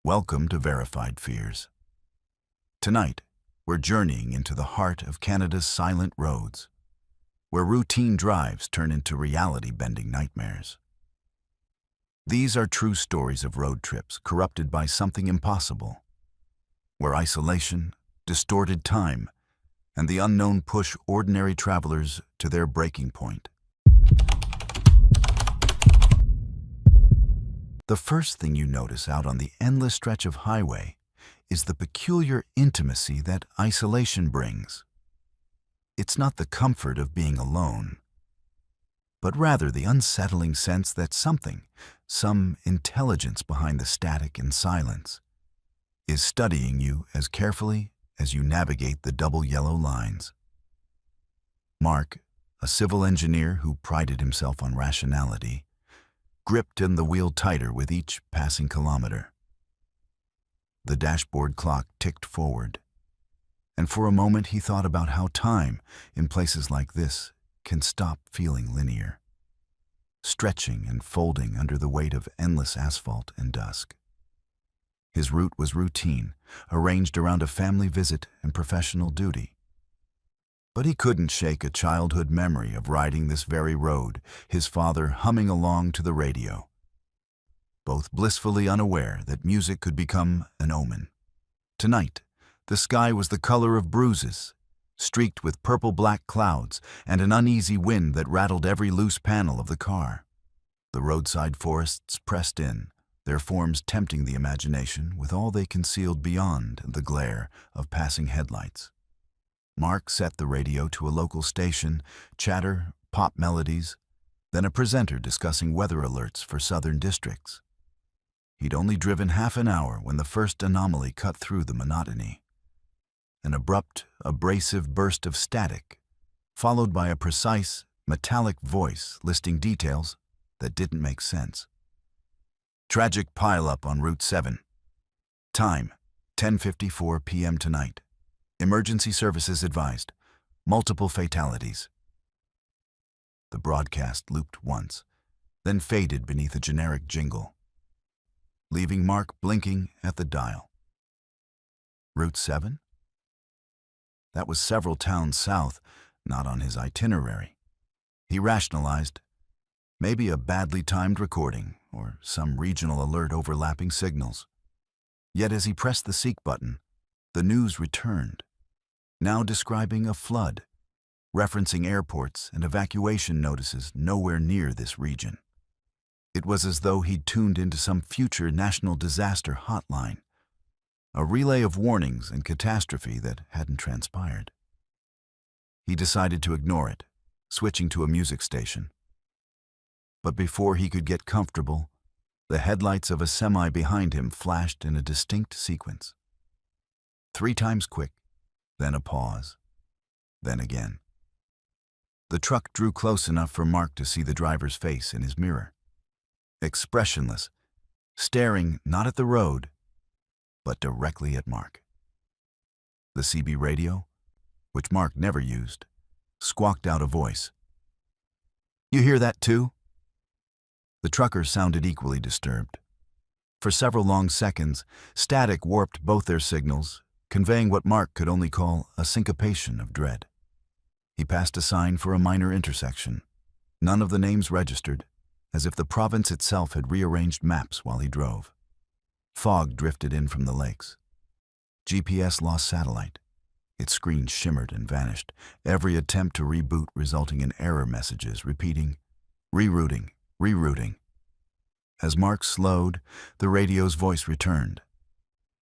Welcome to Verified Fears. Tonight, we're journeying into the heart of Canada's silent roads, where routine drives turn into reality-bending nightmares. These are true stories of road trips corrupted by something impossible, where isolation, distorted time, and the unknown push ordinary travelers to their breaking point. The first thing you notice out on the endless stretch of highway is the peculiar intimacy that isolation brings. It's not the comfort of being alone, but rather the unsettling sense that some intelligence behind the static and silence, is studying you as carefully as you navigate the double yellow lines. Mark, a civil engineer who prided himself on rationality, gripped in the wheel tighter with each passing kilometer. The dashboard clock ticked forward, and for a moment he thought about how time, in places like this, can stop feeling linear, stretching and folding under the weight of endless asphalt and dusk. His route was routine, arranged around a family visit and professional duty. But he couldn't shake a childhood memory of riding this very road, his father humming along to the radio, both blissfully unaware that music could become an omen. Tonight, the sky was the color of bruises, streaked with purple-black clouds and an uneasy wind that rattled every loose panel of the car. The roadside forests pressed in, their forms tempting the imagination with all they concealed beyond the glare of passing headlights. Mark set the radio to a local station, chatter, pop melodies, then a presenter discussing weather alerts for southern districts. He'd only driven half an hour when the first anomaly cut through the monotony. An abrupt, abrasive burst of static, followed by a precise, metallic voice listing details that didn't make sense. Tragic pileup on Route 7. Time, 10:54 p.m. tonight. Emergency services advised. Multiple fatalities. The broadcast looped once, then faded beneath a generic jingle, leaving Mark blinking at the dial. Route 7? That was several towns south, not on his itinerary. He rationalized. Maybe a badly timed recording, or some regional alert overlapping signals. Yet as he pressed the seek button, the news returned, now describing a flood, referencing airports and evacuation notices nowhere near this region. It was as though he'd tuned into some future national disaster hotline, a relay of warnings and catastrophe that hadn't transpired. He decided to ignore it, switching to a music station. But before he could get comfortable, the headlights of a semi behind him flashed in a distinct sequence. 3 times quick, then a pause, then again. The truck drew close enough for Mark to see the driver's face in his mirror, expressionless, staring not at the road, but directly at Mark. The CB radio, which Mark never used, squawked out a voice. "You hear that too?" The trucker sounded equally disturbed. For several long seconds, static warped both their signals, conveying what Mark could only call a syncopation of dread. He passed a sign for a minor intersection, none of the names registered, as if the province itself had rearranged maps while he drove. Fog drifted in from the lakes. GPS lost satellite. Its screen shimmered and vanished, every attempt to reboot resulting in error messages repeating, "Rerouting, rerouting." As Mark slowed, the radio's voice returned,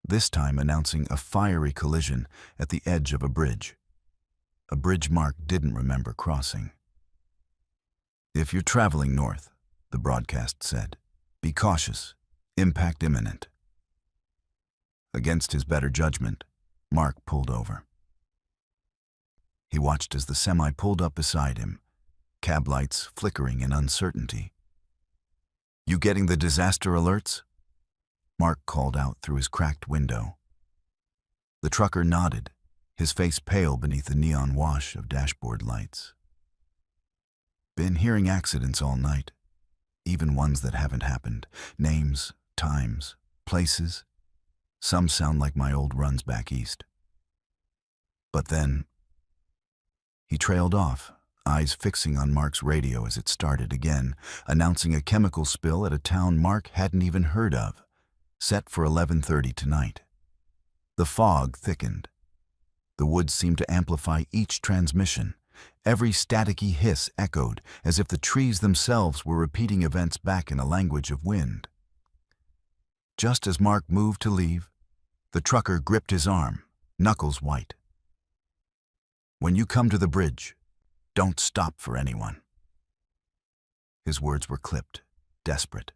this time announcing a fiery collision at the edge of a bridge Mark didn't remember crossing. "If you're traveling north," the broadcast said, "be cautious, impact imminent." Against his better judgment, Mark pulled over. He watched as the semi pulled up beside him, cab lights flickering in uncertainty. "You getting the disaster alerts?" Mark called out through his cracked window. The trucker nodded, his face pale beneath the neon wash of dashboard lights. "Been hearing accidents all night, even ones that haven't happened. Names, times, places, Some sound like my old runs back east. But then, he trailed off, eyes fixing on Mark's radio as it started again, announcing a chemical spill at a town Mark hadn't even heard of, set for 11:30 tonight. The fog thickened. The woods seemed to amplify each transmission. Every staticky hiss echoed, as if the trees themselves were repeating events back in a language of wind. Just as Mark moved to leave, the trucker gripped his arm, knuckles white. "When you come to the bridge, don't stop for anyone." His words were clipped, desperate.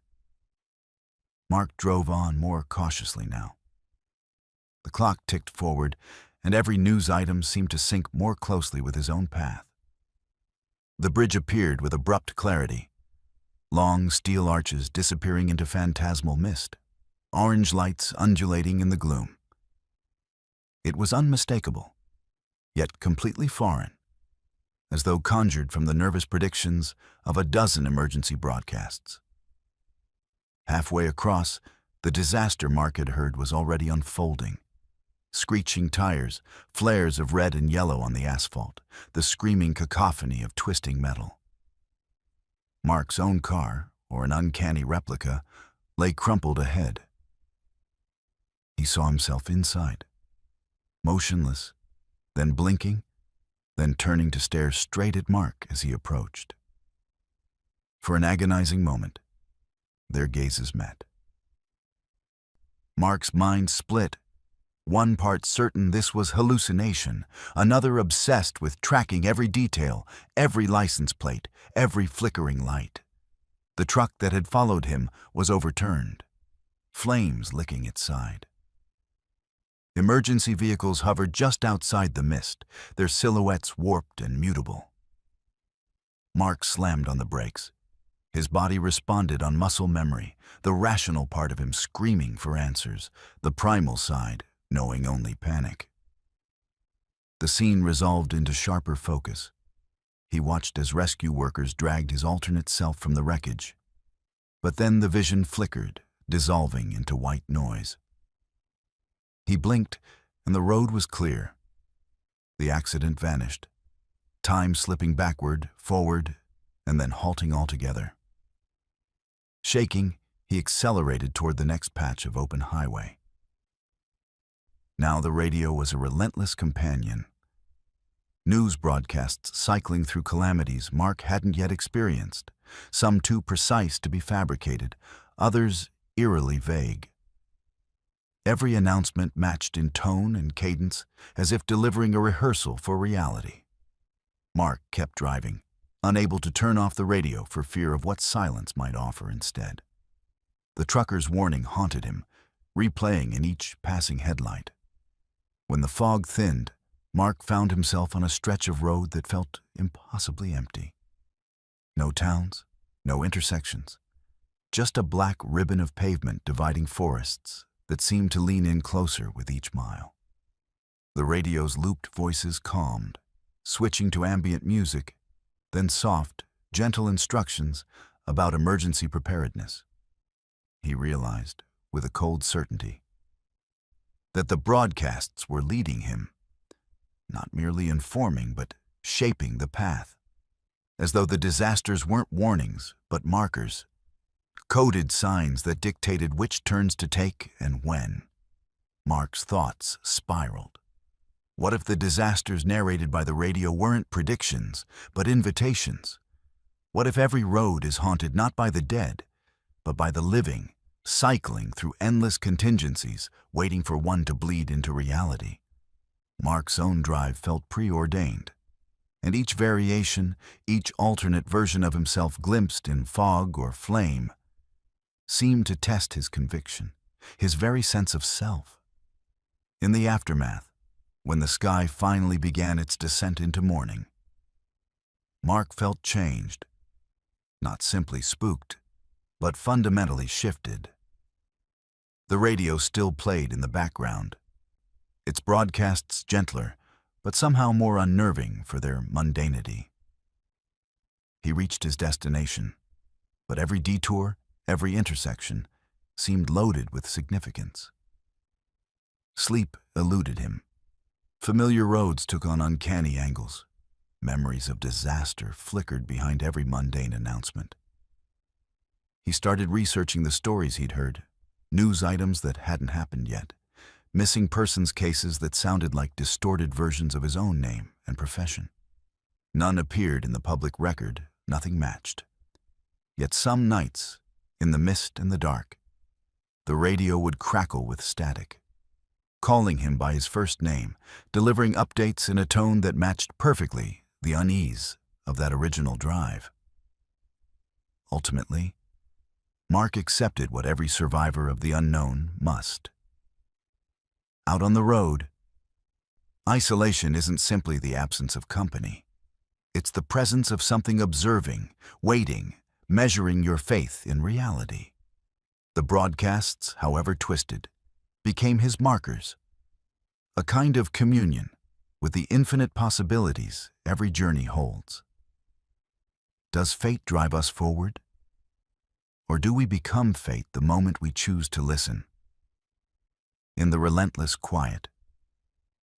Mark drove on more cautiously now. The clock ticked forward, and every news item seemed to sync more closely with his own path. The bridge appeared with abrupt clarity, long steel arches disappearing into phantasmal mist, orange lights undulating in the gloom. It was unmistakable, yet completely foreign, as though conjured from the nervous predictions of a dozen emergency broadcasts. Halfway across, the disaster Mark had heard was already unfolding. Screeching tires, flares of red and yellow on the asphalt, the screaming cacophony of twisting metal. Mark's own car, or an uncanny replica, lay crumpled ahead. He saw himself inside, motionless, then blinking, then turning to stare straight at Mark as he approached. For an agonizing moment, their gazes met. Mark's mind split, one part certain this was hallucination, another obsessed with tracking every detail, every license plate, every flickering light. The truck that had followed him was overturned, flames licking its side. Emergency vehicles hovered just outside the mist, their silhouettes warped and mutable. Mark slammed on the brakes. His body responded on muscle memory, the rational part of him screaming for answers, the primal side knowing only panic. The scene resolved into sharper focus. He watched as rescue workers dragged his alternate self from the wreckage. But then the vision flickered, dissolving into white noise. He blinked, and the road was clear. The accident vanished, time slipping backward, forward, and then halting altogether. Shaking, he accelerated toward the next patch of open highway. Now the radio was a relentless companion. News broadcasts cycling through calamities Mark hadn't yet experienced, some too precise to be fabricated, others eerily vague. Every announcement matched in tone and cadence, as if delivering a rehearsal for reality. Mark kept driving, unable to turn off the radio for fear of what silence might offer instead. The trucker's warning haunted him, replaying in each passing headlight. When the fog thinned, Mark found himself on a stretch of road that felt impossibly empty. No towns, no intersections, just a black ribbon of pavement dividing forests that seemed to lean in closer with each mile. The radio's looped voices calmed, switching to ambient music, then soft, gentle instructions about emergency preparedness. He realized, with a cold certainty, that the broadcasts were leading him, not merely informing but shaping the path, as though the disasters weren't warnings but markers, coded signs that dictated which turns to take and when. Mark's thoughts spiraled. What if the disasters narrated by the radio weren't predictions, but invitations? What if every road is haunted not by the dead, but by the living, cycling through endless contingencies, waiting for one to bleed into reality? Mark's own drive felt preordained, and each variation, each alternate version of himself glimpsed in fog or flame, seemed to test his conviction, his very sense of self. In the aftermath, when the sky finally began its descent into morning, Mark felt changed, not simply spooked, but fundamentally shifted. The radio still played in the background, its broadcasts gentler, but somehow more unnerving for their mundanity. He reached his destination, but every detour, every intersection, seemed loaded with significance. Sleep eluded him. Familiar roads took on uncanny angles. Memories of disaster flickered behind every mundane announcement. He started researching the stories he'd heard, news items that hadn't happened yet, missing persons cases that sounded like distorted versions of his own name and profession. None appeared in the public record, nothing matched. Yet some nights, in the mist and the dark, the radio would crackle with static, calling him by his first name, delivering updates in a tone that matched perfectly the unease of that original drive. Ultimately, Mark accepted what every survivor of the unknown must. Out on the road, isolation isn't simply the absence of company. It's the presence of something observing, waiting, measuring your faith in reality. The broadcasts, however twisted, became his markers, a kind of communion with the infinite possibilities every journey holds. Does fate drive us forward? Or do we become fate the moment we choose to listen? In the relentless quiet,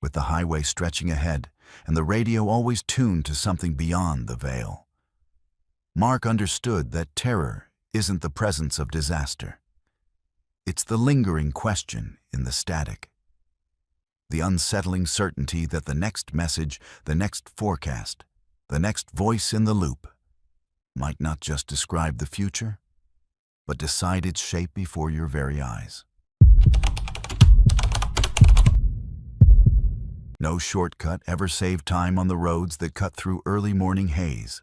with the highway stretching ahead and the radio always tuned to something beyond the veil, Mark understood that terror isn't the presence of disaster. It's the lingering question in the static. The unsettling certainty that the next message, the next forecast, the next voice in the loop might not just describe the future, but decide its shape before your very eyes. No shortcut ever saved time on the roads that cut through early morning haze,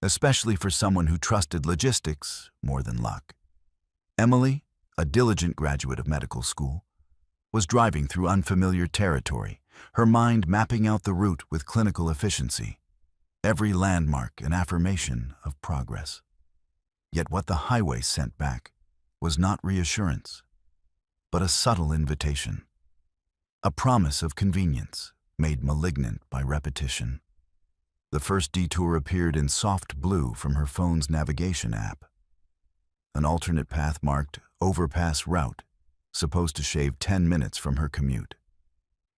especially for someone who trusted logistics more than luck. Emily, a diligent graduate of medical school, was driving through unfamiliar territory, her mind mapping out the route with clinical efficiency, every landmark an affirmation of progress. Yet what the highway sent back was not reassurance, but a subtle invitation, a promise of convenience made malignant by repetition. The first detour appeared in soft blue from her phone's navigation app. An alternate path marked overpass route, supposed to shave 10 minutes from her commute.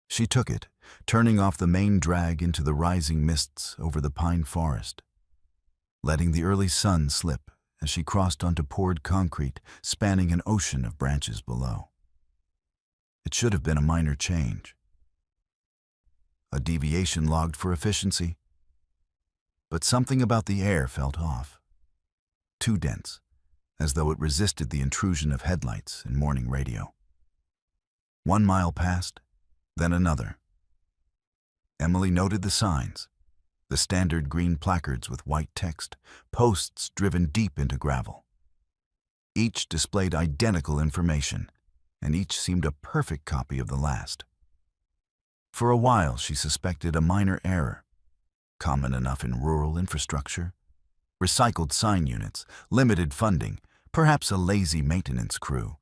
She took it, turning off the main drag into the rising mists over the pine forest, letting the early sun slip as she crossed onto poured concrete, spanning an ocean of branches below. It should have been a minor change, a deviation logged for efficiency, but something about the air felt off, too dense, as though it resisted the intrusion of headlights and morning radio. 1 mile passed, then another. Emily noted the signs, the standard green placards with white text, posts driven deep into gravel. Each displayed identical information, and each seemed a perfect copy of the last. For a while, she suspected a minor error, common enough in rural infrastructure. Recycled sign units, limited funding, perhaps a lazy maintenance crew.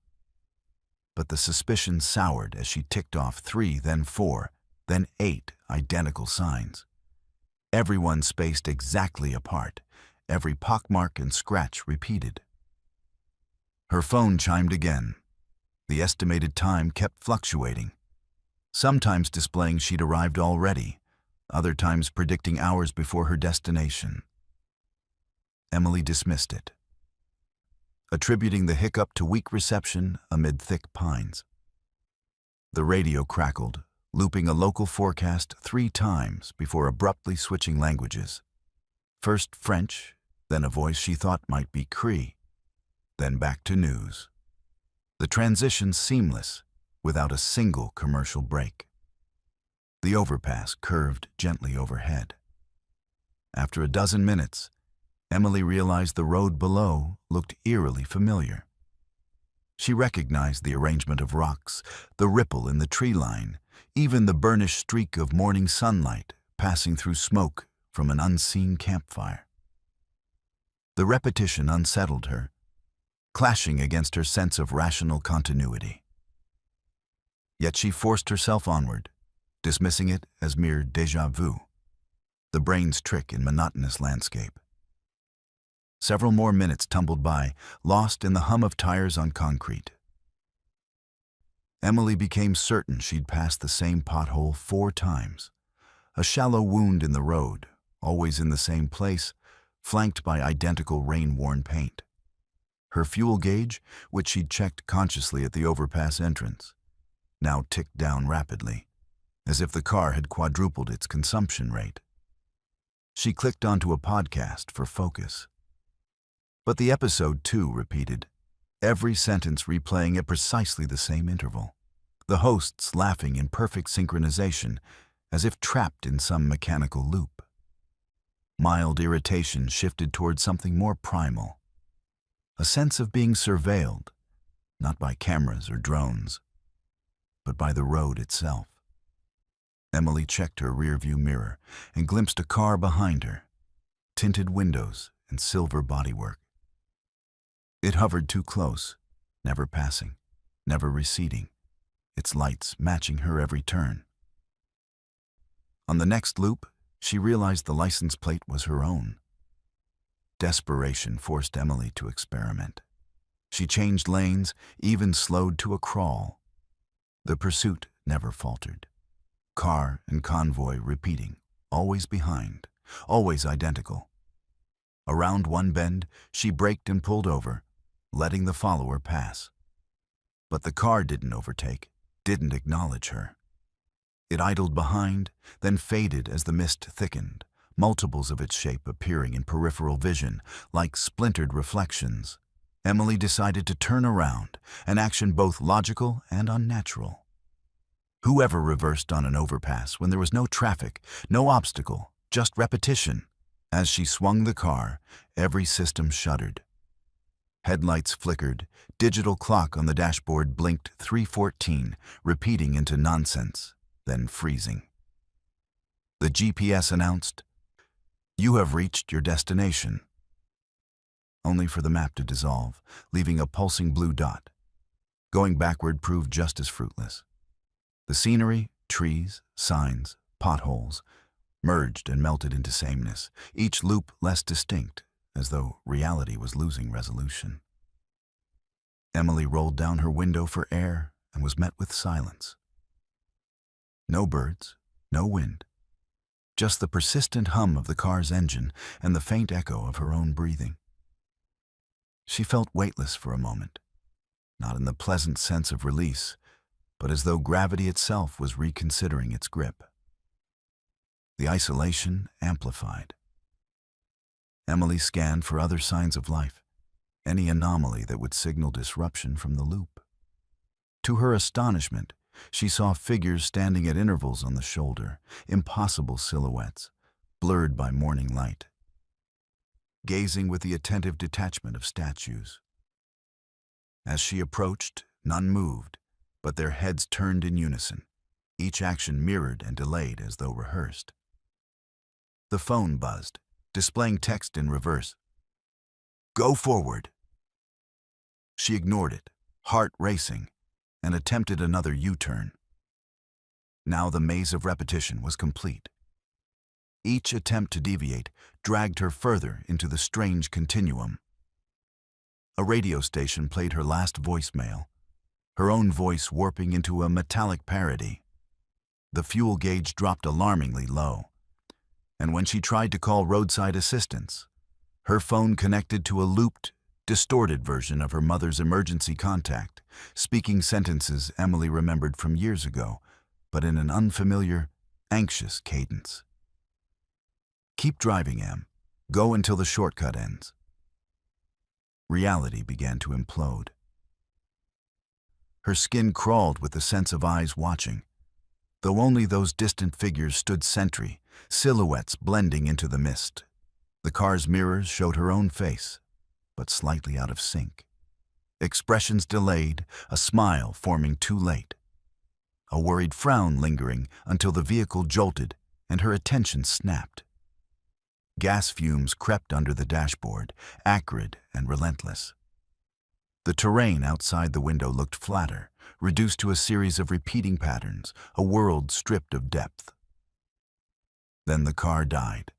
But the suspicion soured as she ticked off 3, then 4, then 8 identical signs. Everyone spaced exactly apart, every pockmark and scratch repeated. Her phone chimed again. The estimated time kept fluctuating, sometimes displaying she'd arrived already, other times predicting hours before her destination. Emily dismissed it, attributing the hiccup to weak reception amid thick pines. The radio crackled, looping a local forecast 3 times before abruptly switching languages. First French, then a voice she thought might be Cree, then back to news. The transition seamless, without a single commercial break. The overpass curved gently overhead. After a dozen minutes, Emily realized the road below looked eerily familiar. She recognized the arrangement of rocks, the ripple in the tree line, even the burnished streak of morning sunlight passing through smoke from an unseen campfire. The repetition unsettled her, clashing against her sense of rational continuity. Yet she forced herself onward, dismissing it as mere déjà vu, the brain's trick in monotonous landscape. Several more minutes tumbled by, lost in the hum of tires on concrete. Emily became certain she'd passed the same pothole 4 times. A shallow wound in the road, always in the same place, flanked by identical rain-worn paint. Her fuel gauge, which she'd checked consciously at the overpass entrance, now ticked down rapidly, as if the car had quadrupled its consumption rate. She clicked onto a podcast for focus. But the episode too repeated, every sentence replaying at precisely the same interval, the hosts laughing in perfect synchronization, as if trapped in some mechanical loop. Mild irritation shifted toward something more primal, a sense of being surveilled, not by cameras or drones, but by the road itself. Emily checked her rearview mirror and glimpsed a car behind her, tinted windows and silver bodywork. It hovered too close, never passing, never receding, its lights matching her every turn. On the next loop, she realized the license plate was her own. Desperation forced Emily to experiment. She changed lanes, even slowed to a crawl. The pursuit never faltered. Car and convoy repeating, always behind, always identical. Around one bend, she braked and pulled over, letting the follower pass. But the car didn't overtake, didn't acknowledge her. It idled behind, then faded as the mist thickened, multiples of its shape appearing in peripheral vision, like splintered reflections. Emily decided to turn around, an action both logical and unnatural. Whoever reversed on an overpass when there was no traffic, no obstacle, just repetition? As she swung the car, every system shuddered. Headlights flickered, digital clock on the dashboard blinked 3:14, repeating into nonsense, then freezing. The GPS announced, "You have reached your destination," only for the map to dissolve, leaving a pulsing blue dot. Going backward proved just as fruitless. The scenery, trees, signs, potholes, merged and melted into sameness, each loop less distinct, as though reality was losing resolution. Emily rolled down her window for air and was met with silence. No birds, no wind, just the persistent hum of the car's engine and the faint echo of her own breathing. She felt weightless for a moment, not in the pleasant sense of release, but as though gravity itself was reconsidering its grip. The isolation amplified. Emily scanned for other signs of life, any anomaly that would signal disruption from the loop. To her astonishment, she saw figures standing at intervals on the shoulder, impossible silhouettes, blurred by morning light, gazing with the attentive detachment of statues. As she approached, none moved, but their heads turned in unison, each action mirrored and delayed as though rehearsed. The phone buzzed, displaying text in reverse. "Go forward." She ignored it, heart racing, and attempted another U-turn. Now the maze of repetition was complete. Each attempt to deviate dragged her further into the strange continuum. A radio station played her last voicemail, her own voice warping into a metallic parody. The fuel gauge dropped alarmingly low, and when she tried to call roadside assistance, her phone connected to a looped, distorted version of her mother's emergency contact, speaking sentences Emily remembered from years ago, but in an unfamiliar, anxious cadence. "Keep driving, Em. Go until the shortcut ends." Reality began to implode. Her skin crawled with the sense of eyes watching, though only those distant figures stood sentry, silhouettes blending into the mist. The car's mirrors showed her own face, but slightly out of sync. Expressions delayed, a smile forming too late. A worried frown lingering until the vehicle jolted and her attention snapped. Gas fumes crept under the dashboard, acrid and relentless. The terrain outside the window looked flatter, reduced to a series of repeating patterns, a world stripped of depth. Then the car died.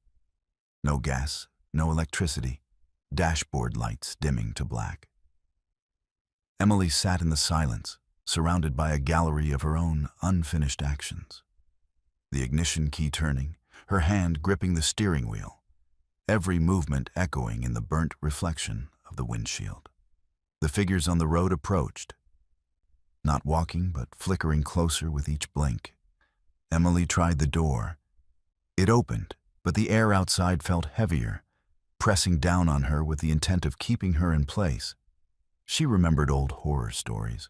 No gas, no electricity, dashboard lights dimming to black. Emily sat in the silence, surrounded by a gallery of her own unfinished actions. The ignition key turning, her hand gripping the steering wheel, every movement echoing in the burnt reflection of the windshield. The figures on the road approached, not walking but flickering closer with each blink. Emily tried the door. It opened, but the air outside felt heavier, pressing down on her with the intent of keeping her in place. She remembered old horror stories,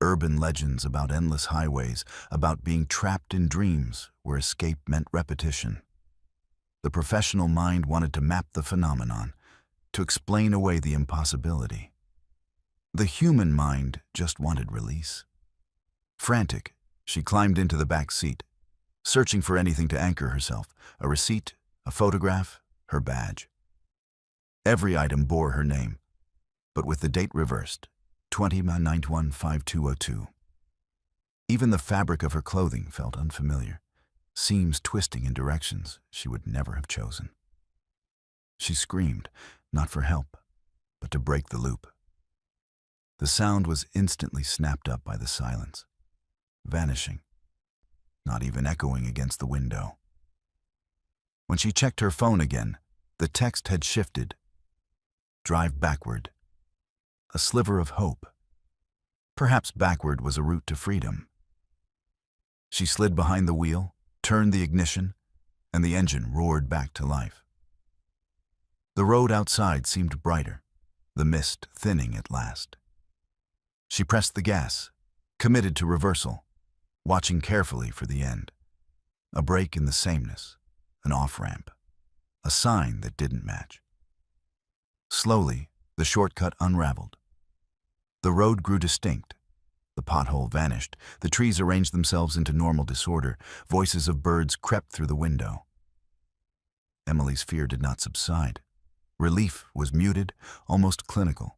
urban legends about endless highways, about being trapped in dreams where escape meant repetition. The professional mind wanted to map the phenomenon, to explain away the impossibility. The human mind just wanted release. Frantic, she climbed into the back seat, searching for anything to anchor herself, a receipt, a photograph, her badge. Every item bore her name, but with the date reversed, 20/9/1/5202. Even the fabric of her clothing felt unfamiliar, seams twisting in directions she would never have chosen. She screamed, not for help, but to break the loop. The sound was instantly snapped up by the silence, vanishing, not even echoing against the window. When she checked her phone again, the text had shifted. Drive backward. A sliver of hope. Perhaps backward was a route to freedom. She slid behind the wheel, turned the ignition, and the engine roared back to life. The road outside seemed brighter, the mist thinning at last. She pressed the gas, committed to reversal, watching carefully for the end. A break in the sameness, an off-ramp, a sign that didn't match. Slowly, the shortcut unraveled. The road grew distinct. The pothole vanished. The trees arranged themselves into normal disorder. Voices of birds crept through the window. Emily's fear did not subside. Relief was muted, almost clinical.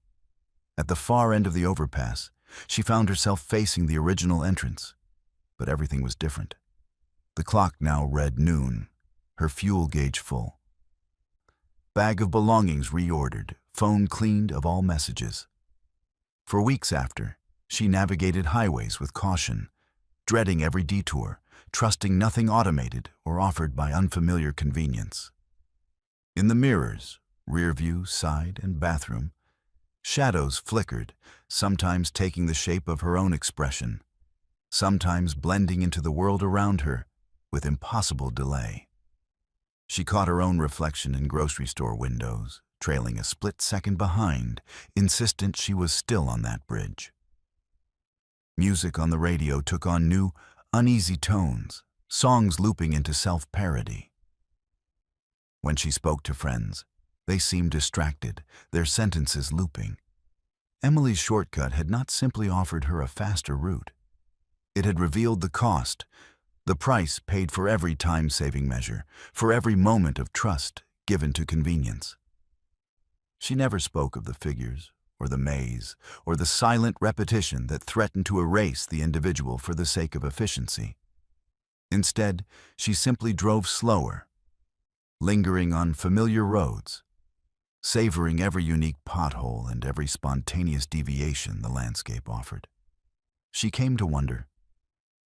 At the far end of the overpass, she found herself facing the original entrance, but everything was different. The clock now read noon, her fuel gauge full. Bag of belongings reordered, phone cleaned of all messages. For weeks after, she navigated highways with caution, dreading every detour, trusting nothing automated or offered by unfamiliar convenience. In the mirrors, rear view, side, and bathroom, shadows flickered, sometimes taking the shape of her own expression, sometimes blending into the world around her with impossible delay. She caught her own reflection in grocery store windows, trailing a split second behind, insistent she was still on that bridge. Music on the radio took on new, uneasy tones, songs looping into self-parody. When she spoke to friends, they seemed distracted, their sentences looping. Emily's shortcut had not simply offered her a faster route. It had revealed the cost, the price paid for every time-saving measure, for every moment of trust given to convenience. She never spoke of the figures, or the maze, or the silent repetition that threatened to erase the individual for the sake of efficiency. Instead, she simply drove slower, lingering on familiar roads, savoring every unique pothole and every spontaneous deviation the landscape offered. She came to wonder,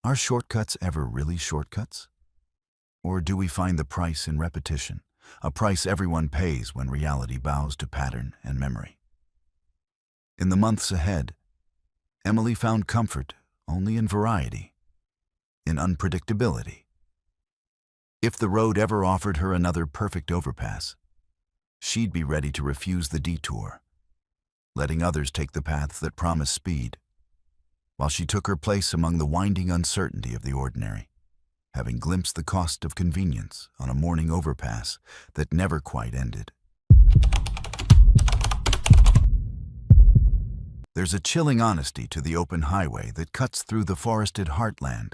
are shortcuts ever really shortcuts? Or do we find the price in repetition, a price everyone pays when reality bows to pattern and memory? In the months ahead, Emily found comfort only in variety, in unpredictability. If the road ever offered her another perfect overpass, she'd be ready to refuse the detour, letting others take the paths that promise speed, while she took her place among the winding uncertainty of the ordinary, having glimpsed the cost of convenience on a morning overpass that never quite ended. There's a chilling honesty to the open highway that cuts through the forested heartland,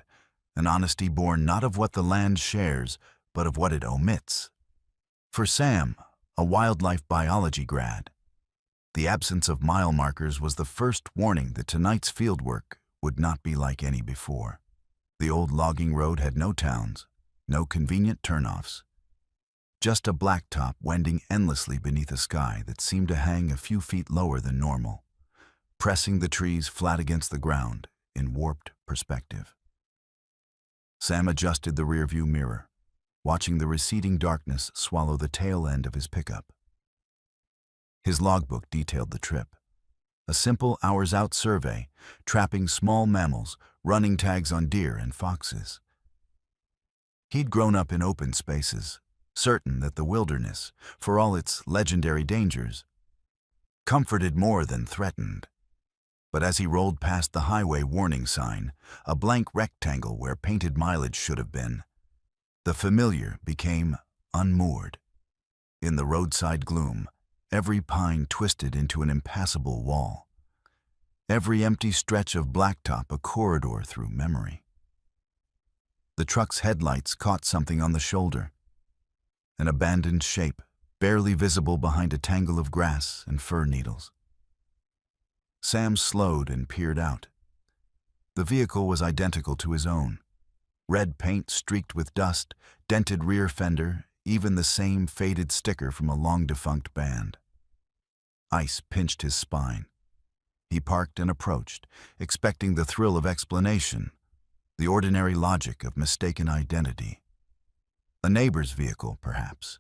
an honesty born not of what the land shares, but of what it omits. For Sam, a wildlife biology grad, the absence of mile markers was the first warning that tonight's fieldwork would not be like any before. The old logging road had no towns, no convenient turnoffs, just a blacktop wending endlessly beneath a sky that seemed to hang a few feet lower than normal. pressing the trees flat against the ground in warped perspective. Sam adjusted the rearview mirror, watching the receding darkness swallow the tail end of his pickup. His logbook detailed the trip. A simple hours-out survey, trapping small mammals, running tags on deer and foxes. He'd grown up in open spaces, certain that the wilderness, for all its legendary dangers, comforted more than threatened. But as he rolled past the highway warning sign, a blank rectangle where painted mileage should have been, the familiar became unmoored. In the roadside gloom, every pine twisted into an impassable wall. Every empty stretch of blacktop a corridor through memory. The truck's headlights caught something on the shoulder. An abandoned shape, barely visible behind a tangle of grass and fir needles. Sam slowed and peered out. The vehicle was identical to his own. Red paint streaked with dust, dented rear fender, even the same faded sticker from a long-defunct band. Ice pinched his spine. He parked and approached, expecting the thrill of explanation, the ordinary logic of mistaken identity. A neighbor's vehicle, perhaps,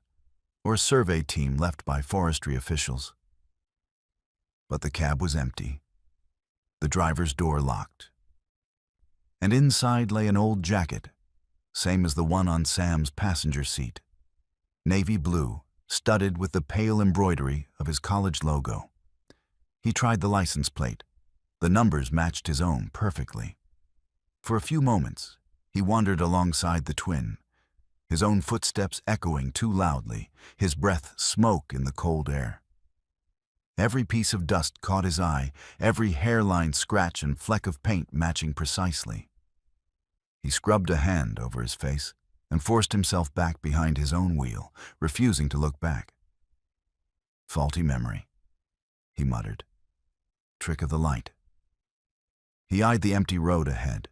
or a survey team left by forestry officials. But the cab was empty, the driver's door locked. And inside lay an old jacket, same as the one on Sam's passenger seat. Navy blue, studded with the pale embroidery of his college logo. He tried the license plate. The numbers matched his own perfectly. For a few moments, he wandered alongside the twin, his own footsteps echoing too loudly, his breath smoke in the cold air. Every piece of dust caught his eye, every hairline scratch and fleck of paint matching precisely. He scrubbed a hand over his face and forced himself back behind his own wheel, refusing to look back. Faulty memory, he muttered. Trick of the light. He eyed the empty road ahead,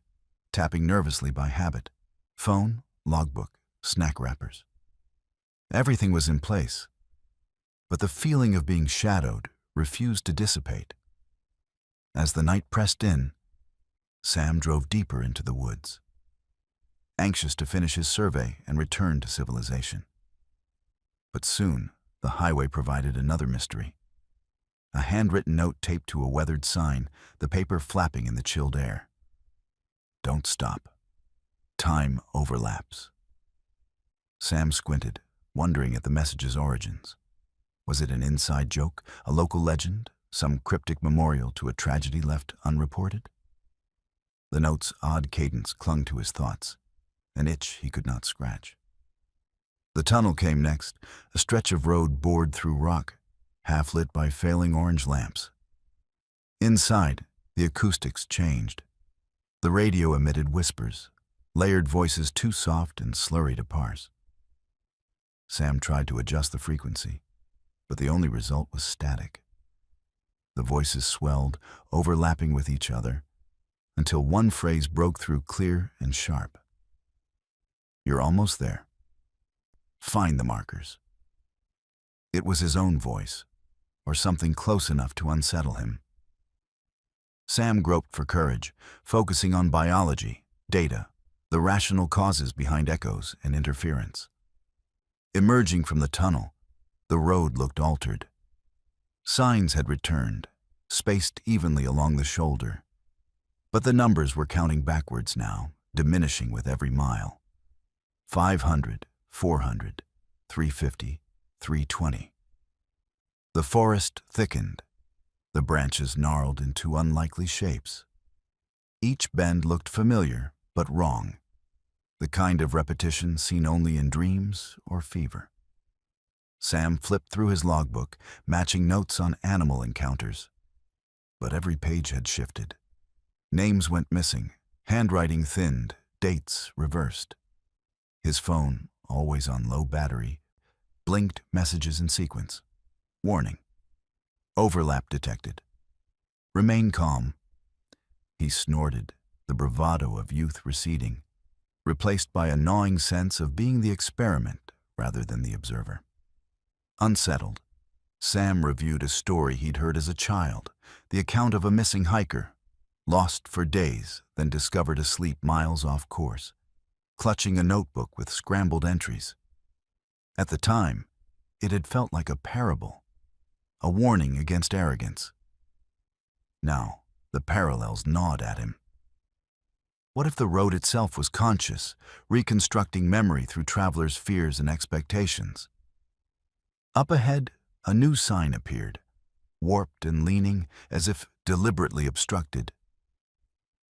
tapping nervously by habit. Phone, logbook, snack wrappers. Everything was in place, but the feeling of being shadowed refused to dissipate. As the night pressed in, Sam drove deeper into the woods, anxious to finish his survey and return to civilization. But soon, the highway provided another mystery. A handwritten note taped to a weathered sign, the paper flapping in the chilled air. Don't stop. Time overlaps. Sam squinted, wondering at the message's origins. Was it an inside joke, a local legend, some cryptic memorial to a tragedy left unreported? The note's odd cadence clung to his thoughts, an itch he could not scratch. The tunnel came next, a stretch of road bored through rock, half lit by failing orange lamps. Inside, the acoustics changed. The radio emitted whispers, layered voices too soft and slurry to parse. Sam tried to adjust the frequency, but the only result was static. The voices swelled, overlapping with each other, until one phrase broke through clear and sharp. You're almost there. Find the markers. It was his own voice, or something close enough to unsettle him. Sam groped for courage, focusing on biology, data, the rational causes behind echoes and interference. Emerging from the tunnel, the road looked altered. Signs had returned, spaced evenly along the shoulder. But the numbers were counting backwards now, diminishing with every mile. 500, 400, 350, 320. The forest thickened. The branches gnarled into unlikely shapes. Each bend looked familiar, but wrong. The kind of repetition seen only in dreams or fever. Sam flipped through his logbook, matching notes on animal encounters. But every page had shifted. Names went missing, handwriting thinned, dates reversed. His phone, always on low battery, blinked messages in sequence. Warning. Overlap detected. Remain calm. He snorted, the bravado of youth receding, replaced by a gnawing sense of being the experiment rather than the observer. Unsettled, Sam reviewed a story he'd heard as a child, the account of a missing hiker, lost for days, then discovered asleep miles off course, clutching a notebook with scrambled entries. At the time, it had felt like a parable, a warning against arrogance. Now, the parallels gnawed at him. What if the road itself was conscious, reconstructing memory through travelers' fears and expectations? Up ahead, a new sign appeared, warped and leaning as if deliberately obstructed.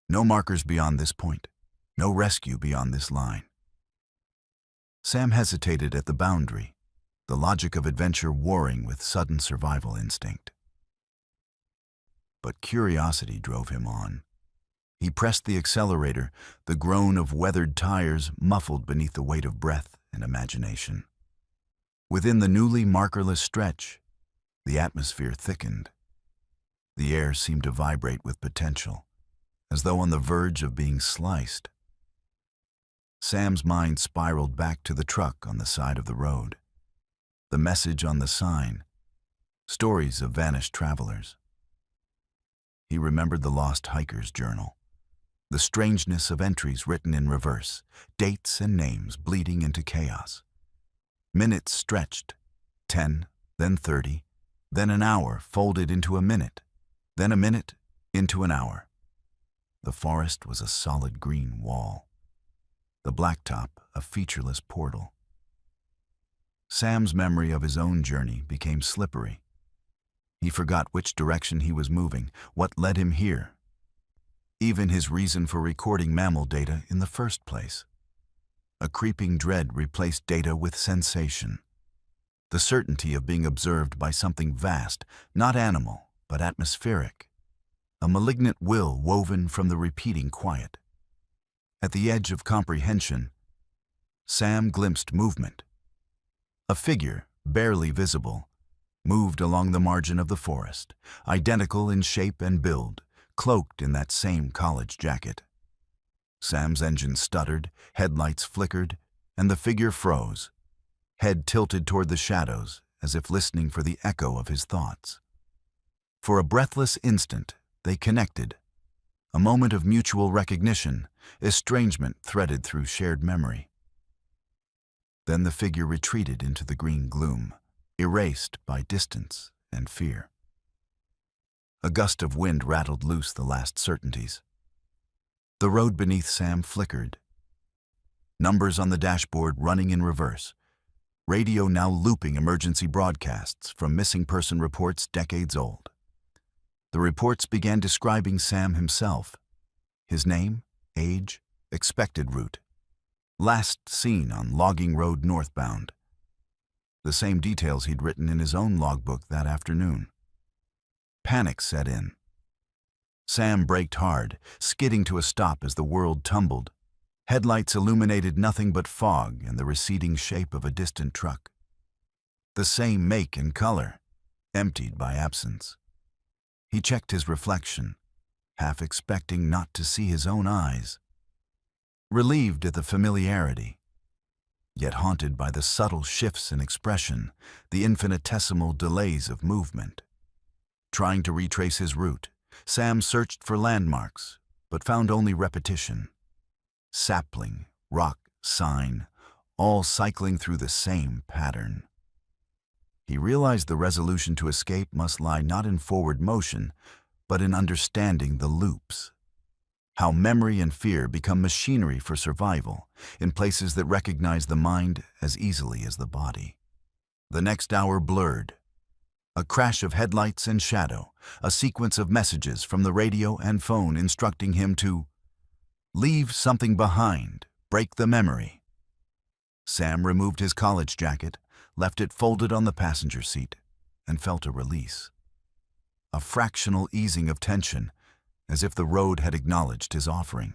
No markers beyond this point, no rescue beyond this line. Sam hesitated at the boundary, the logic of adventure warring with sudden survival instinct. But curiosity drove him on. He pressed the accelerator, the groan of weathered tires muffled beneath the weight of breath and imagination. Within the newly markerless stretch, the atmosphere thickened. The air seemed to vibrate with potential, as though on the verge of being sliced. Sam's mind spiraled back to the truck on the side of the road. The message on the sign, stories of vanished travelers. He remembered the lost hiker's journal, the strangeness of entries written in reverse, dates and names bleeding into chaos. Minutes stretched, 10, then 30, then an hour folded into a minute, then a minute into an hour. The forest was a solid green wall, the blacktop a featureless portal. Sam's memory of his own journey became slippery. He forgot which direction he was moving, what led him here, even his reason for recording mammal data in the first place. A creeping dread replaced data with sensation, the certainty of being observed by something vast, not animal, but atmospheric, a malignant will woven from the repeating quiet. At the edge of comprehension, Sam glimpsed movement. A figure, barely visible, moved along the margin of the forest, identical in shape and build, cloaked in that same college jacket. Sam's engine stuttered, headlights flickered, and the figure froze, head tilted toward the shadows as if listening for the echo of his thoughts. For a breathless instant, they connected. A moment of mutual recognition, estrangement threaded through shared memory. Then the figure retreated into the green gloom, erased by distance and fear. A gust of wind rattled loose the last certainties. The road beneath Sam flickered. Numbers on the dashboard running in reverse. Radio now looping emergency broadcasts from missing person reports decades old. The reports began describing Sam himself. His name, age, expected route. Last seen on logging road northbound. The same details he'd written in his own logbook that afternoon. Panic set in. Sam braked hard, skidding to a stop as the world tumbled. Headlights illuminated nothing but fog and the receding shape of a distant truck. The same make and color, emptied by absence. He checked his reflection, half expecting not to see his own eyes. Relieved at the familiarity, yet haunted by the subtle shifts in expression, the infinitesimal delays of movement. Trying to retrace his route, Sam searched for landmarks, but found only repetition. Sapling, rock, sign, all cycling through the same pattern. He realized the resolution to escape must lie not in forward motion, but in understanding the loops. How memory and fear become machinery for survival in places that recognize the mind as easily as the body. The next hour blurred. A crash of headlights and shadow, a sequence of messages from the radio and phone instructing him to leave something behind, break the memory. Sam removed his college jacket, left it folded on the passenger seat, and felt a release. A fractional easing of tension, as if the road had acknowledged his offering.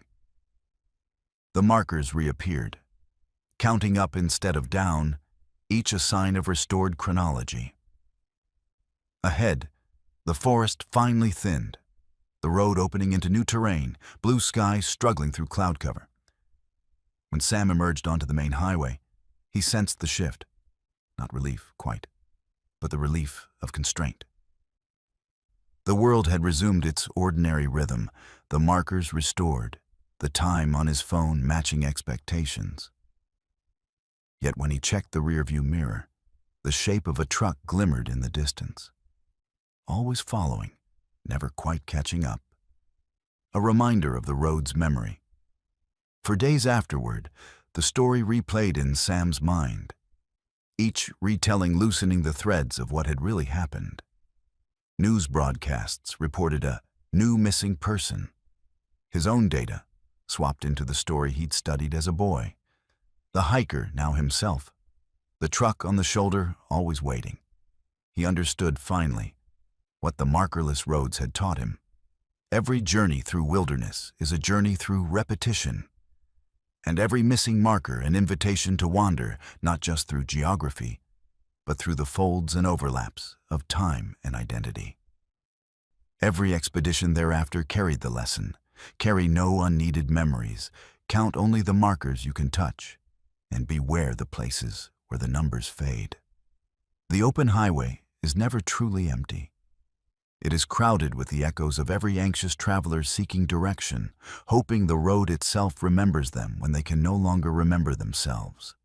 The markers reappeared, counting up instead of down, each a sign of restored chronology. Ahead, the forest finally thinned, the road opening into new terrain, blue sky struggling through cloud cover. When Sam emerged onto the main highway, he sensed the shift. Not relief, quite. but the relief of constraint. The world had resumed its ordinary rhythm, the markers restored, the time on his phone matching expectations. Yet when he checked the rearview mirror, the shape of a truck glimmered in the distance. Always following, never quite catching up. A reminder of the road's memory. For days afterward, the story replayed in Sam's mind, each retelling loosening the threads of what had really happened. News broadcasts reported a new missing person. His own data swapped into the story he'd studied as a boy. The hiker, now himself. The truck on the shoulder, always waiting. He understood finally what the markerless roads had taught him. Every journey through wilderness is a journey through repetition. And every missing marker an invitation to wander, not just through geography, but through the folds and overlaps of time and identity. Every expedition thereafter carried the lesson. Carry no unneeded memories. Count only the markers you can touch, and beware the places where the numbers fade. The open highway is never truly empty. It is crowded with the echoes of every anxious traveler seeking direction, hoping the road itself remembers them when they can no longer remember themselves.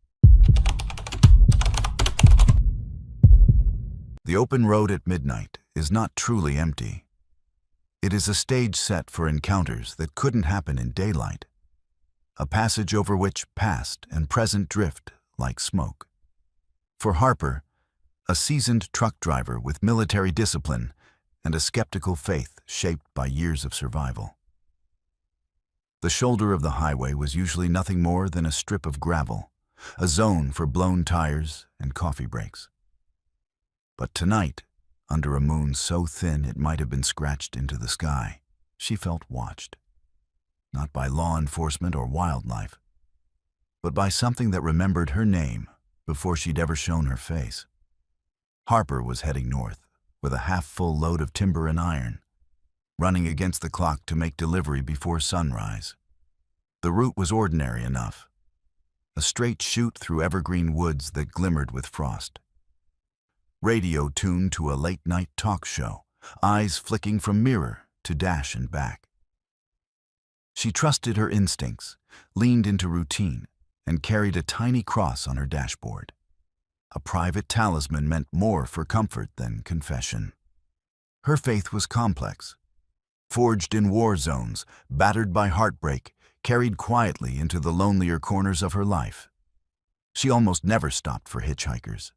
The open road at midnight is not truly empty. It is a stage set for encounters that couldn't happen in daylight, a passage over which past and present drift like smoke. For Harper, a seasoned truck driver with military discipline and a skeptical faith shaped by years of survival. The shoulder of the highway was usually nothing more than a strip of gravel, a zone for blown tires and coffee breaks. But tonight, under a moon so thin it might have been scratched into the sky, she felt watched. Not by law enforcement or wildlife, but by something that remembered her name before she'd ever shown her face. Harper was heading north, with a half-full load of timber and iron, running against the clock to make delivery before sunrise. The route was ordinary enough, a straight shoot through evergreen woods that glimmered with frost. Radio tuned to a late-night talk show, eyes flicking from mirror to dash and back. She trusted her instincts, leaned into routine, and carried a tiny cross on her dashboard. A private talisman meant more for comfort than confession. Her faith was complex. Forged in war zones, battered by heartbreak, carried quietly into the lonelier corners of her life. She almost never stopped for hitchhikers.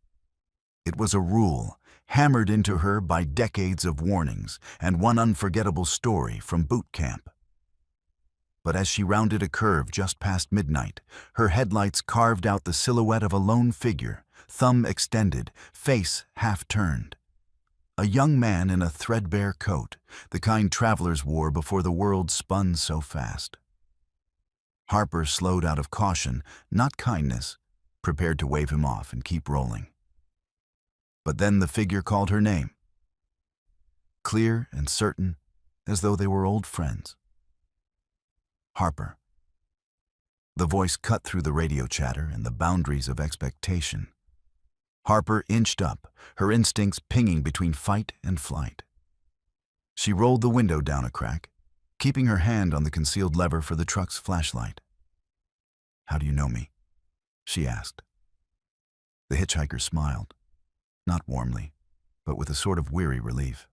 It was a rule, hammered into her by decades of warnings and one unforgettable story from boot camp. But as she rounded a curve just past midnight, her headlights carved out the silhouette of a lone figure, thumb extended, face half-turned. A young man in a threadbare coat, the kind travelers wore before the world spun so fast. Harper slowed out of caution, not kindness, prepared to wave him off and keep rolling. But then the figure called her name, clear and certain, as though they were old friends. Harper. The voice cut through the radio chatter and the boundaries of expectation. Harper inched up, her instincts pinging between fight and flight. She rolled the window down a crack, keeping her hand on the concealed lever for the truck's flashlight. "How do you know me?" she asked. The hitchhiker smiled, not warmly, but with a sort of weary relief.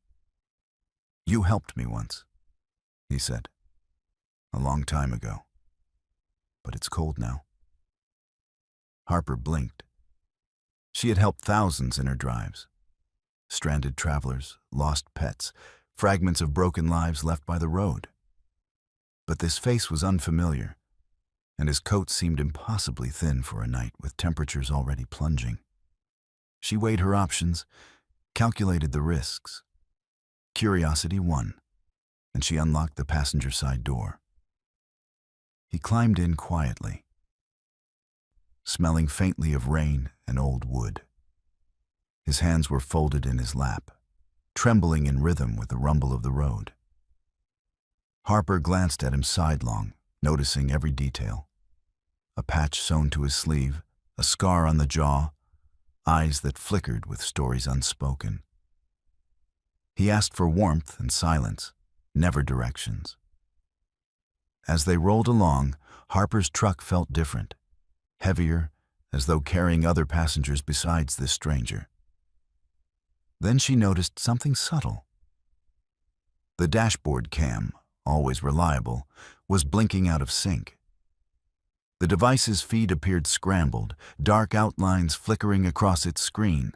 "You helped me once," he said. "A long time ago. But it's cold now." Harper blinked. She had helped thousands in her drives. Stranded travelers, lost pets, fragments of broken lives left by the road. But this face was unfamiliar, and his coat seemed impossibly thin for a night with temperatures already plunging. She weighed her options, calculated the risks. Curiosity won, and she unlocked the passenger side door. He climbed in quietly, smelling faintly of rain and old wood. His hands were folded in his lap, trembling in rhythm with the rumble of the road. Harper glanced at him sidelong, noticing every detail. A patch sewn to his sleeve, a scar on the jaw, eyes that flickered with stories unspoken. He asked for warmth and silence, never directions. As they rolled along, Harper's truck felt different, heavier, as though carrying other passengers besides this stranger. Then she noticed something subtle. The dashboard cam, always reliable, was blinking out of sync. The device's feed appeared scrambled, dark outlines flickering across its screen,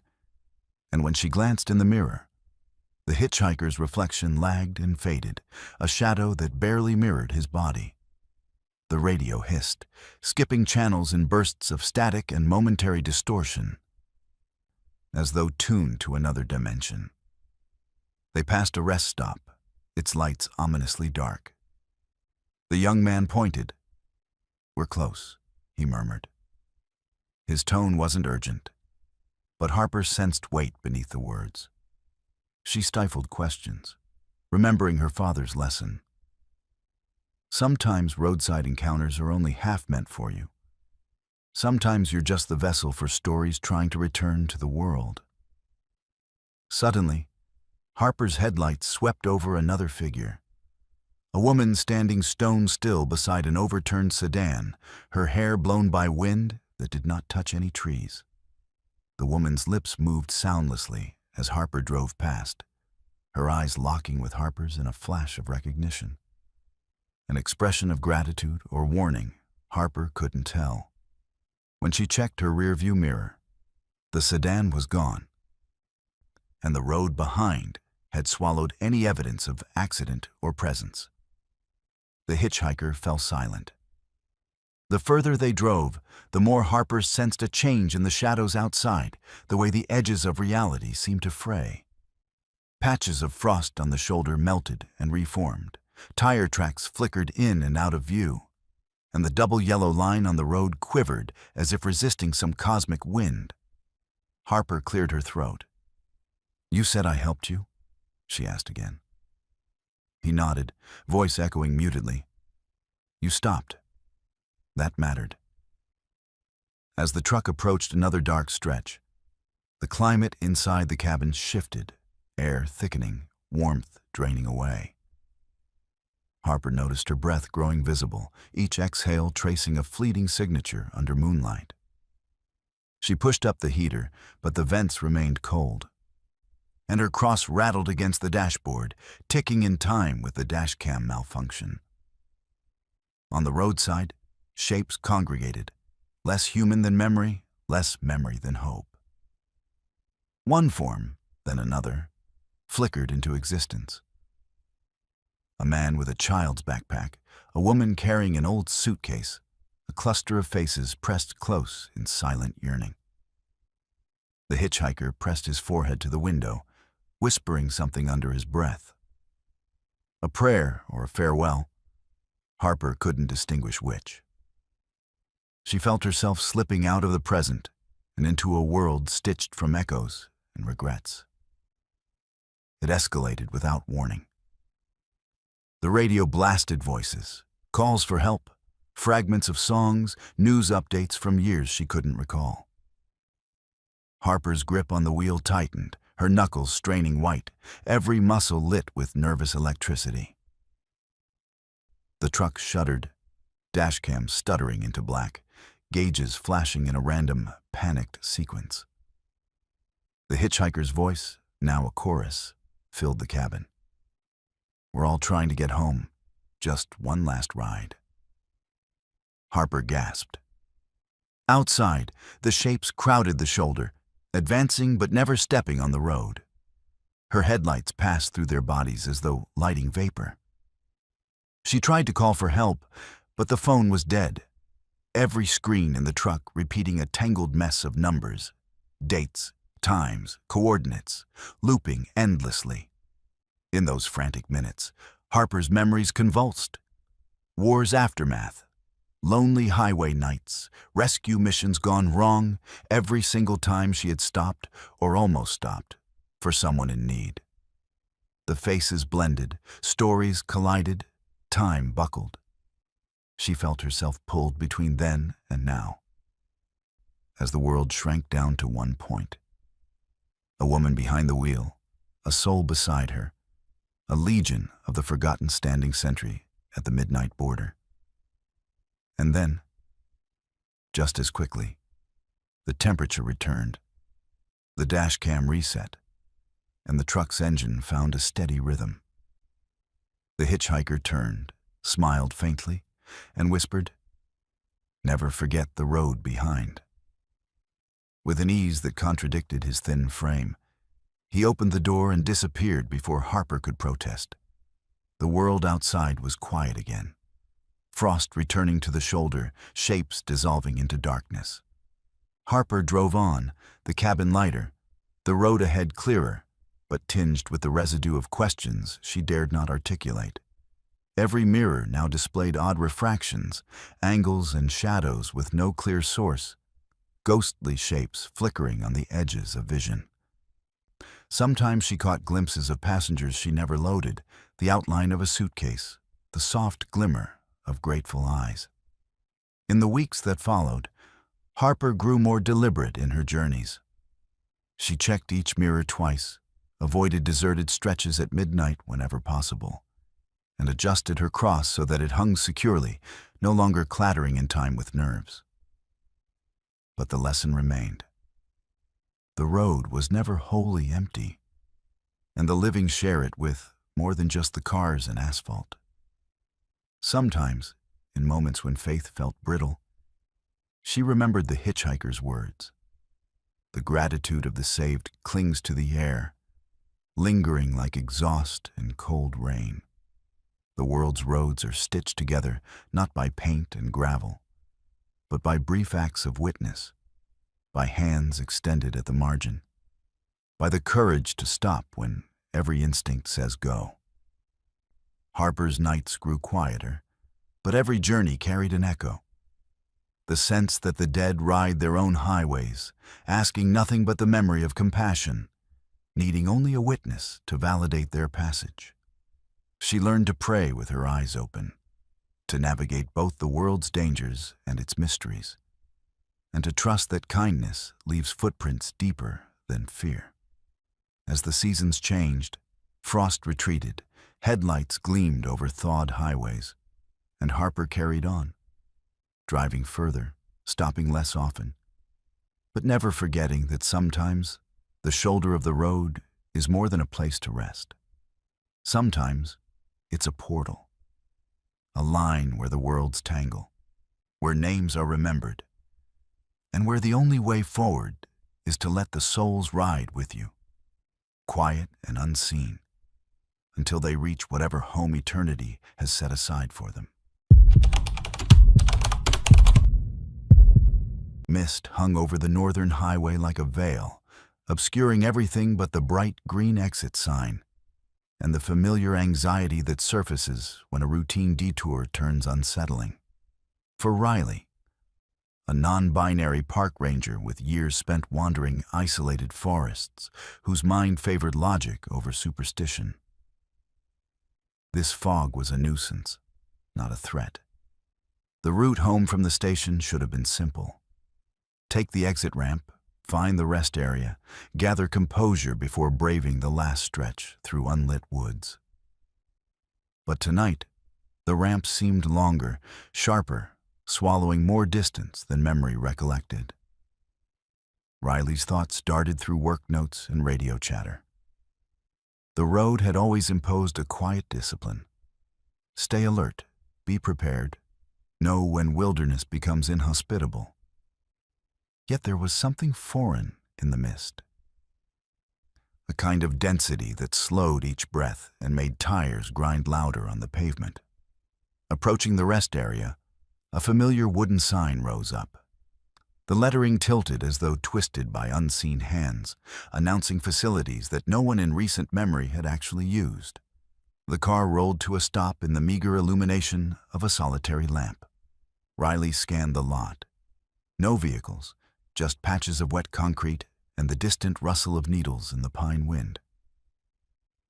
and when she glanced in the mirror, the hitchhiker's reflection lagged and faded, a shadow that barely mirrored his body. The radio hissed, skipping channels in bursts of static and momentary distortion, as though tuned to another dimension. They passed a rest stop, its lights ominously dark. The young man pointed. "We're close," he murmured. His tone wasn't urgent, but Harper sensed weight beneath the words. She stifled questions, remembering her father's lesson. Sometimes roadside encounters are only half meant for you. Sometimes you're just the vessel for stories trying to return to the world. Suddenly, Harper's headlights swept over another figure. A woman standing stone still beside an overturned sedan, her hair blown by wind that did not touch any trees. The woman's lips moved soundlessly as Harper drove past, her eyes locking with Harper's in a flash of recognition. An expression of gratitude or warning, Harper couldn't tell. When she checked her rearview mirror, the sedan was gone, and the road behind had swallowed any evidence of accident or presence. The hitchhiker fell silent. The further they drove, the more Harper sensed a change in the shadows outside, the way the edges of reality seemed to fray. Patches of frost on the shoulder melted and reformed. Tire tracks flickered in and out of view, and the double yellow line on the road quivered as if resisting some cosmic wind. Harper cleared her throat. "You said I helped you?" she asked again. He nodded, voice echoing mutedly. "You stopped. That mattered." As the truck approached another dark stretch, the climate inside the cabin shifted, air thickening, warmth draining away. Harper noticed her breath growing visible, each exhale tracing a fleeting signature under moonlight. She pushed up the heater, but the vents remained cold, and her cross rattled against the dashboard, ticking in time with the dashcam malfunction. On the roadside, shapes congregated, less human than memory, less memory than hope. One form, then another, flickered into existence. A man with a child's backpack, a woman carrying an old suitcase, a cluster of faces pressed close in silent yearning. The hitchhiker pressed his forehead to the window, whispering something under his breath. A prayer or a farewell, Harper couldn't distinguish which. She felt herself slipping out of the present and into a world stitched from echoes and regrets. It escalated without warning. The radio blasted voices, calls for help, fragments of songs, news updates from years she couldn't recall. Harper's grip on the wheel tightened, her knuckles straining white, every muscle lit with nervous electricity. The truck shuddered, dashcam stuttering into black, gauges flashing in a random, panicked sequence. The hitchhiker's voice, now a chorus, filled the cabin. "We're all trying to get home. Just one last ride." Harper gasped. Outside, the shapes crowded the shoulder, advancing but never stepping on the road. Her headlights passed through their bodies as though lighting vapor. She tried to call for help, but the phone was dead. Every screen in the truck repeating a tangled mess of numbers, dates, times, coordinates, looping endlessly. In those frantic minutes, Harper's memories convulsed. War's aftermath, lonely highway nights, rescue missions gone wrong, every single time she had stopped, or almost stopped, for someone in need. The faces blended, stories collided, time buckled. She felt herself pulled between then and now. as the world shrank down to one point. A woman behind the wheel, a soul beside her, a legion of the forgotten standing sentry at the midnight border. And then, just as quickly, the temperature returned, the dash cam reset, and the truck's engine found a steady rhythm. The hitchhiker turned, smiled faintly, and whispered, "Never forget the road behind." With an ease that contradicted his thin frame, he opened the door and disappeared before Harper could protest. The world outside was quiet again. Frost returning to the shoulder, shapes dissolving into darkness. Harper drove on, the cabin lighter, the road ahead clearer, but tinged with the residue of questions she dared not articulate. Every mirror now displayed odd refractions, angles and shadows with no clear source, ghostly shapes flickering on the edges of vision. Sometimes she caught glimpses of passengers she never loaded, the outline of a suitcase, the soft glimmer of grateful eyes. In the weeks that followed, Harper grew more deliberate in her journeys. She checked each mirror twice, avoided deserted stretches at midnight whenever possible, and adjusted her cross so that it hung securely, no longer clattering in time with nerves. But the lesson remained. The road was never wholly empty, and the living share it with more than just the cars and asphalt. Sometimes, in moments when faith felt brittle, she remembered the hitchhiker's words. The gratitude of the saved clings to the air, lingering like exhaust and cold rain. The world's roads are stitched together not by paint and gravel, but by brief acts of witness, by hands extended at the margin, by the courage to stop when every instinct says go. Harper's nights grew quieter, but every journey carried an echo. The sense that the dead ride their own highways, asking nothing but the memory of compassion, needing only a witness to validate their passage. She learned to pray with her eyes open, to navigate both the world's dangers and its mysteries, and to trust that kindness leaves footprints deeper than fear. As the seasons changed, frost retreated, headlights gleamed over thawed highways, and Harper carried on, driving further, stopping less often, but never forgetting that sometimes the shoulder of the road is more than a place to rest. Sometimes it's a portal, a line where the worlds tangle, where names are remembered, and where the only way forward is to let the souls ride with you, quiet and unseen, until they reach whatever home eternity has set aside for them. Mist hung over the northern highway like a veil, obscuring everything but the bright green exit sign, and the familiar anxiety that surfaces when a routine detour turns unsettling. For Riley, a non-binary park ranger with years spent wandering isolated forests, whose mind favored logic over superstition, this fog was a nuisance, not a threat. The route home from the station should have been simple. Take the exit ramp, find the rest area, gather composure before braving the last stretch through unlit woods. But tonight, the ramp seemed longer, sharper, swallowing more distance than memory recollected. Riley's thoughts darted through work notes and radio chatter. The road had always imposed a quiet discipline. Stay alert, be prepared, know when wilderness becomes inhospitable. Yet there was something foreign in the mist. A kind of density that slowed each breath and made tires grind louder on the pavement. Approaching the rest area, a familiar wooden sign rose up. The lettering tilted as though twisted by unseen hands, announcing facilities that no one in recent memory had actually used. The car rolled to a stop in the meager illumination of a solitary lamp. Riley scanned the lot. No vehicles, just patches of wet concrete and the distant rustle of needles in the pine wind.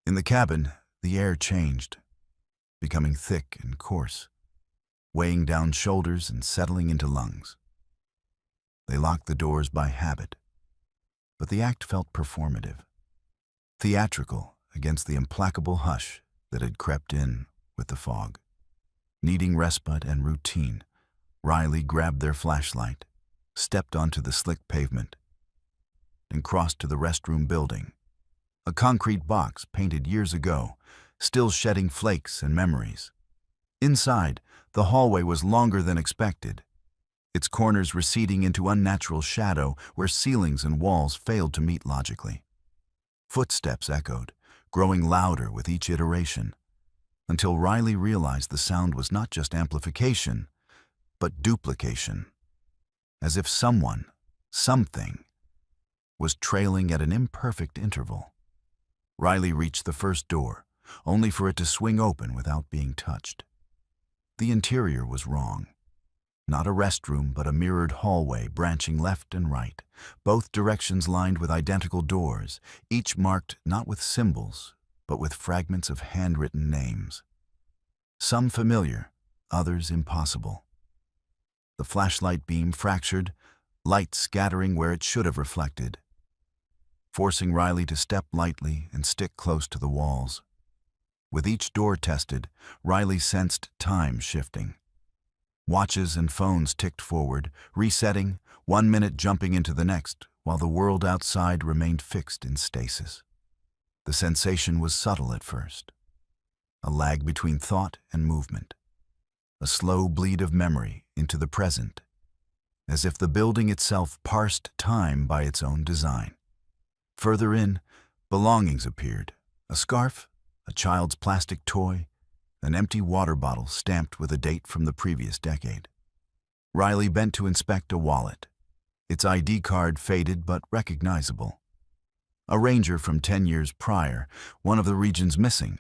In the cabin, the air changed, becoming thick and coarse, weighing down shoulders and settling into lungs. They locked the doors by habit, but the act felt performative, theatrical against the implacable hush that had crept in with the fog. Needing respite and routine, Riley grabbed their flashlight, stepped onto the slick pavement, and crossed to the restroom building, a concrete box painted years ago, still shedding flakes and memories. Inside, the hallway was longer than expected, its corners receding into unnatural shadow where ceilings and walls failed to meet logically. Footsteps echoed, growing louder with each iteration, until Riley realized the sound was not just amplification, but duplication, as if someone, something, was trailing at an imperfect interval. Riley reached the first door, only for it to swing open without being touched. The interior was wrong. Not a restroom, but a mirrored hallway branching left and right, both directions lined with identical doors, each marked not with symbols, but with fragments of handwritten names. Some familiar, others impossible. The flashlight beam fractured, light scattering where it should have reflected, forcing Riley to step lightly and stick close to the walls. With each door tested, Riley sensed time shifting. Watches and phones ticked forward, resetting, 1 minute jumping into the next, while the world outside remained fixed in stasis. The sensation was subtle at first, a lag between thought and movement, a slow bleed of memory into the present, as if the building itself parsed time by its own design. Further in, belongings appeared, a scarf, a child's plastic toy, an empty water bottle stamped with a date from the previous decade. Riley bent to inspect a wallet, its ID card faded but recognizable. A ranger from 10 years prior, one of the region's missing,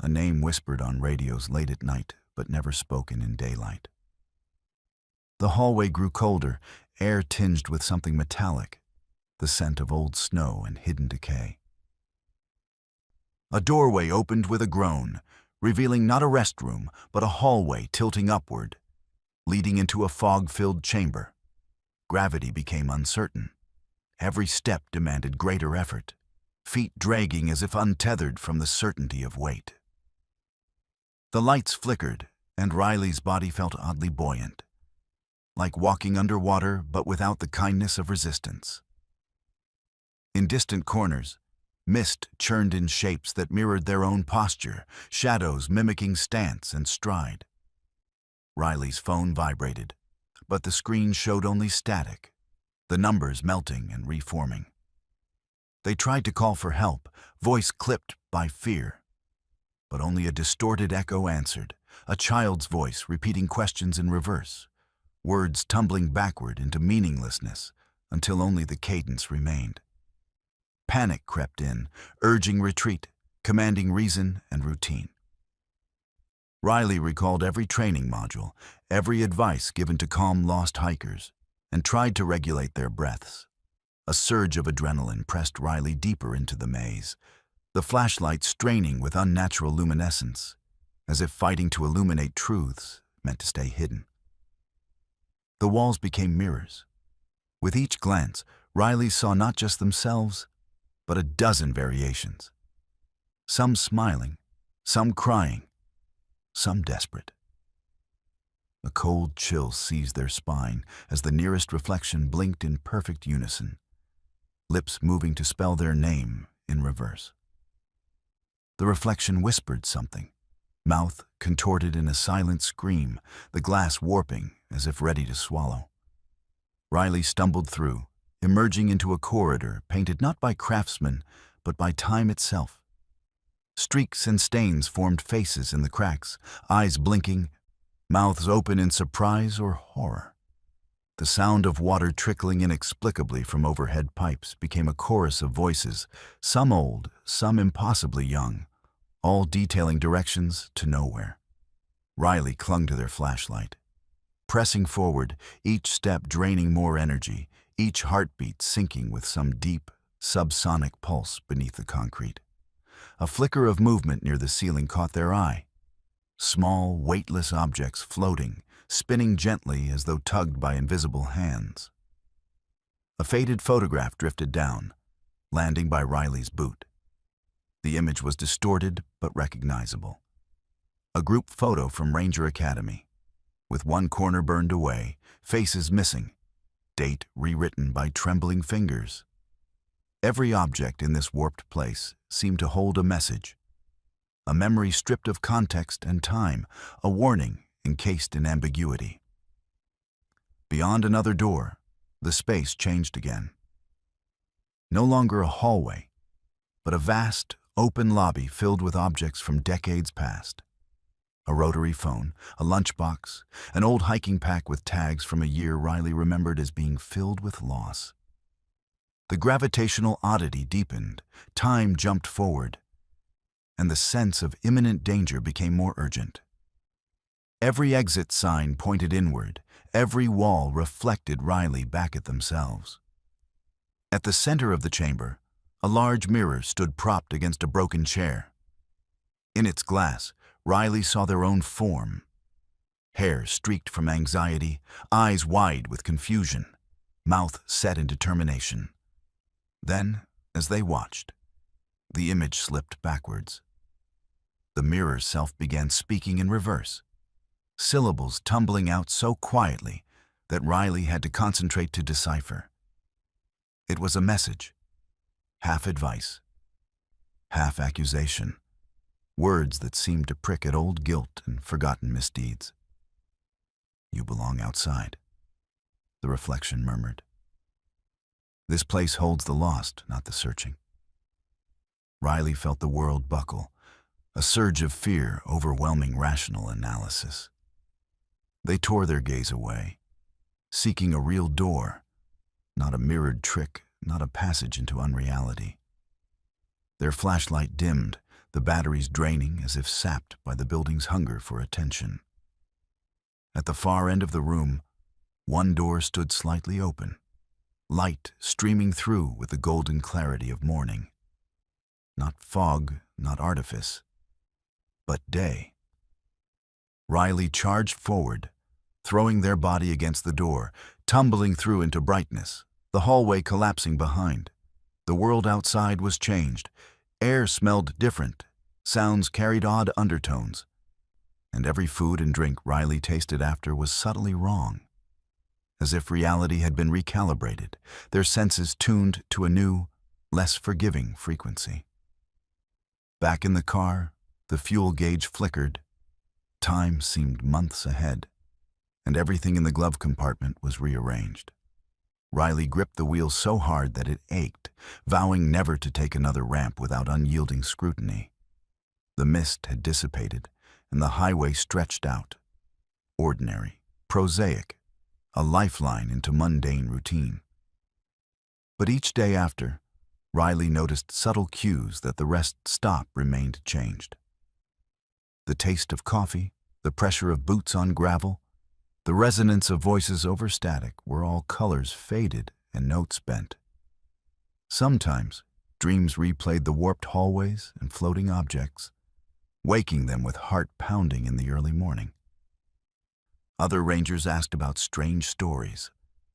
a name whispered on radios late at night but never spoken in daylight. The hallway grew colder, air tinged with something metallic, the scent of old snow and hidden decay. A doorway opened with a groan, revealing not a restroom, but a hallway tilting upward, leading into a fog-filled chamber. Gravity became uncertain. Every step demanded greater effort, feet dragging as if untethered from the certainty of weight. The lights flickered, and Riley's body felt oddly buoyant, like walking underwater but without the kindness of resistance. In distant corners, mist churned in shapes that mirrored their own posture, shadows mimicking stance and stride. Riley's phone vibrated, but the screen showed only static, the numbers melting and reforming. They tried to call for help, voice clipped by fear, but only a distorted echo answered, a child's voice repeating questions in reverse, words tumbling backward into meaninglessness until only the cadence remained. Panic crept in, urging retreat, commanding reason and routine. Riley recalled every training module, every advice given to calm lost hikers, and tried to regulate their breaths. A surge of adrenaline pressed Riley deeper into the maze, the flashlight straining with unnatural luminescence, as if fighting to illuminate truths meant to stay hidden. The walls became mirrors. With each glance, Riley saw not just themselves, but a dozen variations. Some smiling, some crying, some desperate. A cold chill seized their spine as the nearest reflection blinked in perfect unison, lips moving to spell their name in reverse. The reflection whispered something, mouth contorted in a silent scream, the glass warping as if ready to swallow. Riley stumbled through, emerging into a corridor painted not by craftsmen, but by time itself. Streaks and stains formed faces in the cracks, eyes blinking, mouths open in surprise or horror. The sound of water trickling inexplicably from overhead pipes became a chorus of voices, some old, some impossibly young, all detailing directions to nowhere. Riley clung to their flashlight, pressing forward, each step draining more energy, each heartbeat sinking with some deep, subsonic pulse beneath the concrete. A flicker of movement near the ceiling caught their eye. Small, weightless objects floating, spinning gently as though tugged by invisible hands. A faded photograph drifted down, landing by Riley's boot. The image was distorted but recognizable. A group photo from Ranger Academy, with one corner burned away, faces missing, date rewritten by trembling fingers. Every object in this warped place seemed to hold a message, a memory stripped of context and time, a warning encased in ambiguity. Beyond another door, the space changed again. No longer a hallway, but a vast, open lobby filled with objects from decades past. A rotary phone, a lunchbox, an old hiking pack with tags from a year Riley remembered as being filled with loss. The gravitational oddity deepened, time jumped forward, and the sense of imminent danger became more urgent. Every exit sign pointed inward, every wall reflected Riley back at themselves. At the center of the chamber, a large mirror stood propped against a broken chair. In its glass, Riley saw their own form. Hair streaked from anxiety, eyes wide with confusion, mouth set in determination. Then, as they watched, the image slipped backwards. The mirror's self began speaking in reverse, syllables tumbling out so quietly that Riley had to concentrate to decipher. It was a message, half advice, half accusation, words that seemed to prick at old guilt and forgotten misdeeds. "You belong outside," the reflection murmured. "This place holds the lost, not the searching." Riley felt the world buckle, a surge of fear overwhelming rational analysis. They tore their gaze away, seeking a real door, not a mirrored trick, not a passage into unreality. Their flashlight dimmed, the batteries draining as if sapped by the building's hunger for attention. At the far end of the room, one door stood slightly open, light streaming through with the golden clarity of morning. Not fog, not artifice, but day. Riley charged forward, throwing their body against the door, tumbling through into brightness, the hallway collapsing behind. The world outside was changed. Air smelled different, sounds carried odd undertones, and every food and drink Riley tasted after was subtly wrong, as if reality had been recalibrated, their senses tuned to a new, less forgiving frequency. Back in the car, the fuel gauge flickered. Time seemed months ahead, and everything in the glove compartment was rearranged. Riley gripped the wheel so hard that it ached, vowing never to take another ramp without unyielding scrutiny. The mist had dissipated, and the highway stretched out. Ordinary, prosaic, a lifeline into mundane routine. But each day after, Riley noticed subtle cues that the rest stop remained changed. The taste of coffee, the pressure of boots on gravel, the resonance of voices over static were all colors faded and notes bent. Sometimes, dreams replayed the warped hallways and floating objects, waking them with heart pounding in the early morning. Other rangers asked about strange stories,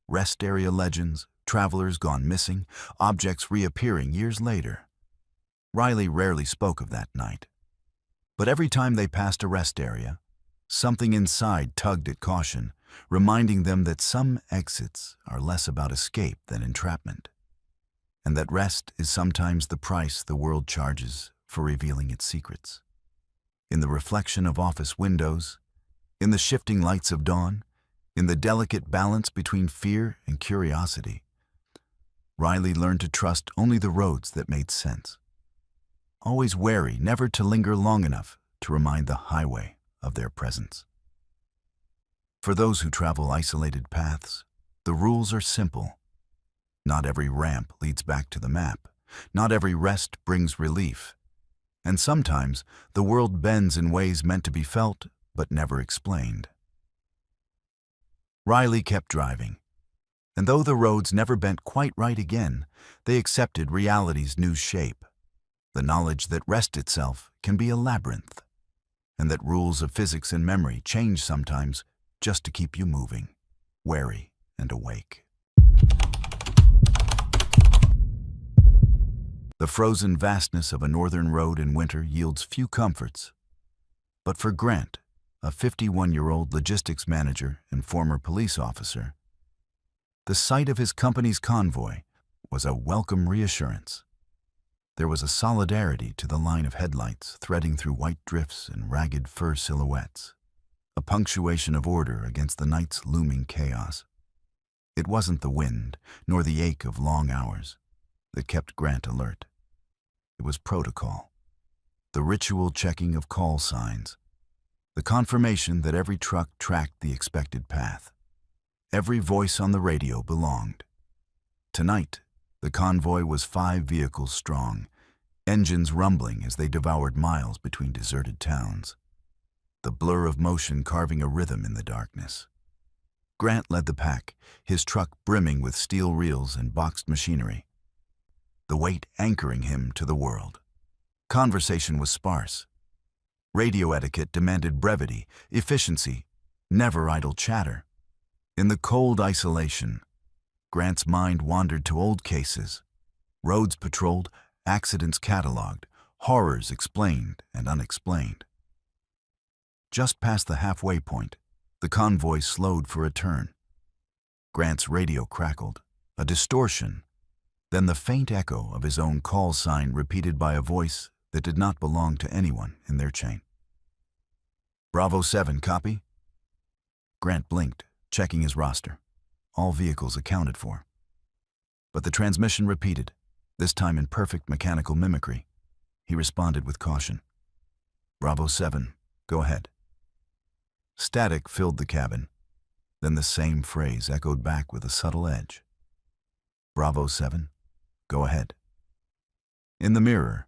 rest area legends, travelers gone missing, objects reappearing years later. Riley rarely spoke of that night. But every time they passed a rest area, something inside tugged at caution, reminding them that some exits are less about escape than entrapment, and that rest is sometimes the price the world charges for revealing its secrets. In the reflection of office windows, in the shifting lights of dawn, in the delicate balance between fear and curiosity, Riley learned to trust only the roads that made sense, always wary never to linger long enough to remind the highway of their presence. For those who travel isolated paths, the rules are simple. Not every ramp leads back to the map. Not every rest brings relief. And sometimes the world bends in ways meant to be felt but never explained. Riley kept driving, and though the roads never bent quite right again, they accepted reality's new shape, the knowledge that rest itself can be a labyrinth, and that rules of physics and memory change sometimes just to keep you moving, wary and awake. The frozen vastness of a northern road in winter yields few comforts. But for Grant, a 51-year-old logistics manager and former police officer, the sight of his company's convoy was a welcome reassurance. There was a solidarity to the line of headlights threading through white drifts and ragged fur silhouettes, a punctuation of order against the night's looming chaos. It wasn't the wind, nor the ache of long hours, that kept Grant alert. It was protocol, the ritual checking of call signs, the confirmation that every truck tracked the expected path. Every voice on the radio belonged. Tonight, the convoy was 5 vehicles strong, engines rumbling as they devoured miles between deserted towns, the blur of motion carving a rhythm in the darkness. Grant led the pack, his truck brimming with steel reels and boxed machinery, the weight anchoring him to the world. Conversation was sparse. Radio etiquette demanded brevity, efficiency, never idle chatter. In the cold isolation, Grant's mind wandered to old cases, roads patrolled, accidents cataloged, horrors explained and unexplained. Just past the halfway point, the convoy slowed for a turn. Grant's radio crackled, a distortion, then the faint echo of his own call sign repeated by a voice that did not belong to anyone in their chain. Bravo 7, copy? Grant blinked, checking his roster. All vehicles accounted for. But the transmission repeated, this time in perfect mechanical mimicry. He responded with caution. Bravo 7, go ahead. Static filled the cabin. Then the same phrase echoed back with a subtle edge. Bravo 7, go ahead. In the mirror,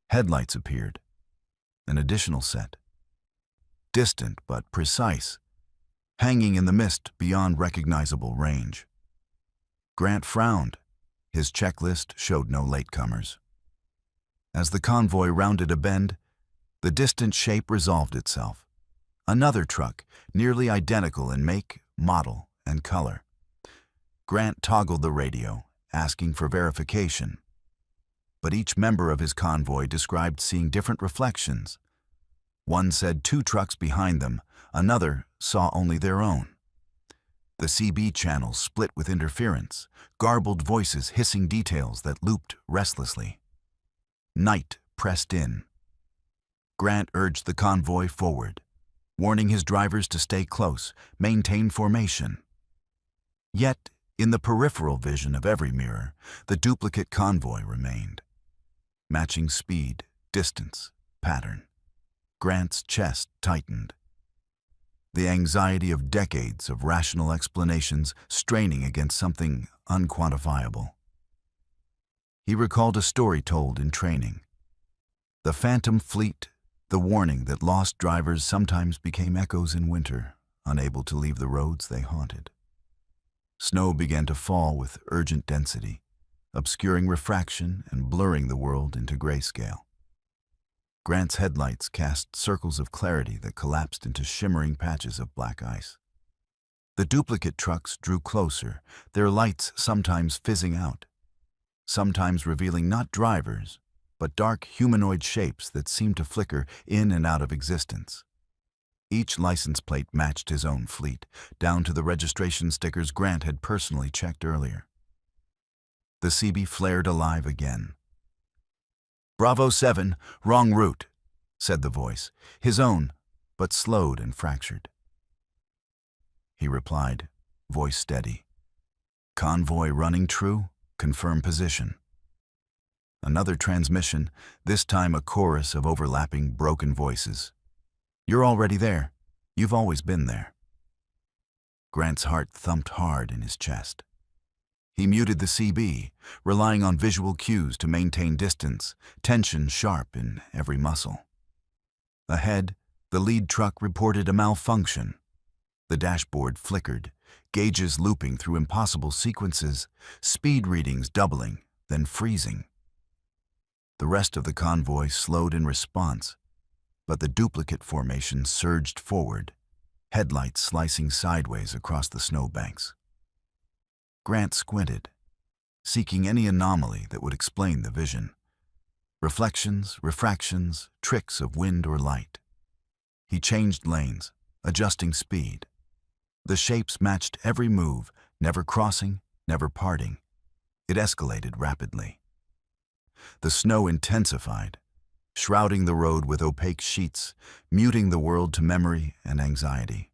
headlights appeared. An additional set. Distant but precise, hanging in the mist beyond recognizable range. Grant frowned. His checklist showed no latecomers. As the convoy rounded a bend, the distant shape resolved itself. Another truck, nearly identical in make, model, and color. Grant toggled the radio, asking for verification. But each member of his convoy described seeing different reflections. One said 2 trucks behind them, another saw only their own. The CB channels split with interference, garbled voices hissing details that looped restlessly. Night pressed in. Grant urged the convoy forward, warning his drivers to stay close, maintain formation. Yet, in the peripheral vision of every mirror, the duplicate convoy remained. Matching speed, distance, pattern. Grant's chest tightened. The anxiety of decades of rational explanations straining against something unquantifiable. He recalled a story told in training. The phantom fleet, the warning that lost drivers sometimes became echoes in winter, unable to leave the roads they haunted. Snow began to fall with urgent density, obscuring refraction and blurring the world into grayscale. Grant's headlights cast circles of clarity that collapsed into shimmering patches of black ice. The duplicate trucks drew closer, their lights sometimes fizzing out, sometimes revealing not drivers, but dark humanoid shapes that seemed to flicker in and out of existence. Each license plate matched his own fleet, down to the registration stickers Grant had personally checked earlier. The CB flared alive again. Bravo 7, wrong route, said the voice, his own, but slowed and fractured. He replied, voice steady. Convoy running true, confirm position. Another transmission, this time a chorus of overlapping, broken voices. You're already there. You've always been there. Grant's heart thumped hard in his chest. He muted the CB, relying on visual cues to maintain distance, tension sharp in every muscle. Ahead, the lead truck reported a malfunction. The dashboard flickered, gauges looping through impossible sequences, speed readings doubling, then freezing. The rest of the convoy slowed in response, but the duplicate formation surged forward, headlights slicing sideways across the snowbanks. Grant squinted, seeking any anomaly that would explain the vision, Reflections, refractions, tricks of wind or light. He changed lanes, adjusting speed. The shapes matched every move, never crossing, never parting. It escalated rapidly. The snow intensified, shrouding the road with opaque sheets, muting the world to memory and anxiety.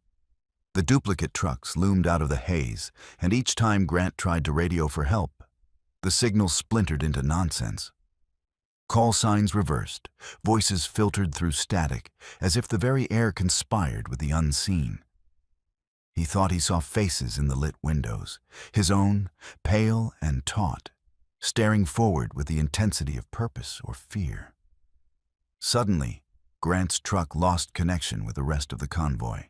The duplicate trucks loomed out of the haze, and each time Grant tried to radio for help, the signal splintered into nonsense. Call signs reversed, voices filtered through static, as if the very air conspired with the unseen. He thought he saw faces in the lit windows, his own, pale and taut, staring forward with the intensity of purpose or fear. Suddenly, Grant's truck lost connection with the rest of the convoy.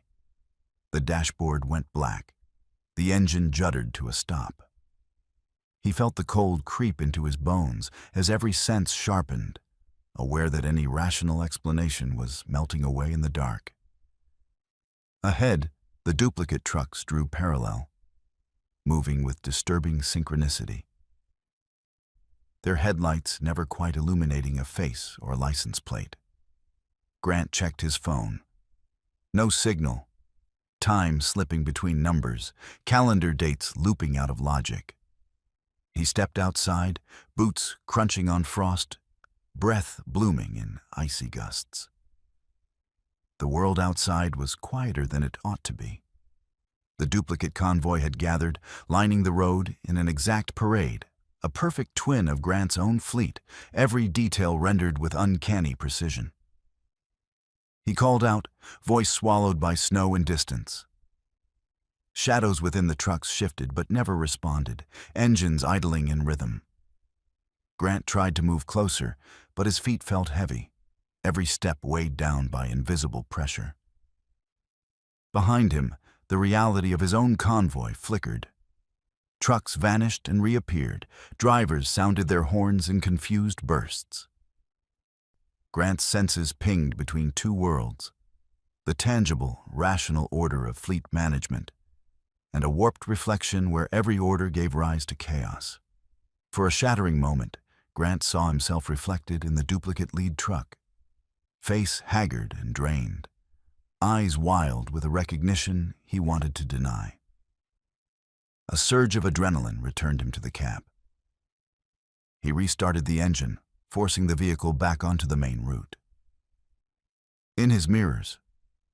The dashboard went black. The engine juddered to a stop. He felt the cold creep into his bones as every sense sharpened, aware that any rational explanation was melting away in the dark. Ahead, the duplicate trucks drew parallel, moving with disturbing synchronicity. Their headlights never quite illuminating a face or license plate. Grant checked his phone. No signal. Time slipping between numbers, calendar dates looping out of logic. He stepped outside, boots crunching on frost, breath blooming in icy gusts. The world outside was quieter than it ought to be. The duplicate convoy had gathered, lining the road in an exact parade, a perfect twin of Grant's own fleet, every detail rendered with uncanny precision. He called out, voice swallowed by snow and distance. Shadows within the trucks shifted but never responded, engines idling in rhythm. Grant tried to move closer, but his feet felt heavy, every step weighed down by invisible pressure. Behind him, the reality of his own convoy flickered. Trucks vanished and reappeared, drivers sounded their horns in confused bursts. Grant's senses pinged between two worlds, the tangible, rational order of fleet management, and a warped reflection where every order gave rise to chaos. For a shattering moment, Grant saw himself reflected in the duplicate lead truck, face haggard and drained, eyes wild with a recognition he wanted to deny. A surge of adrenaline returned him to the cab. He restarted the engine, forcing the vehicle back onto the main route. In his mirrors,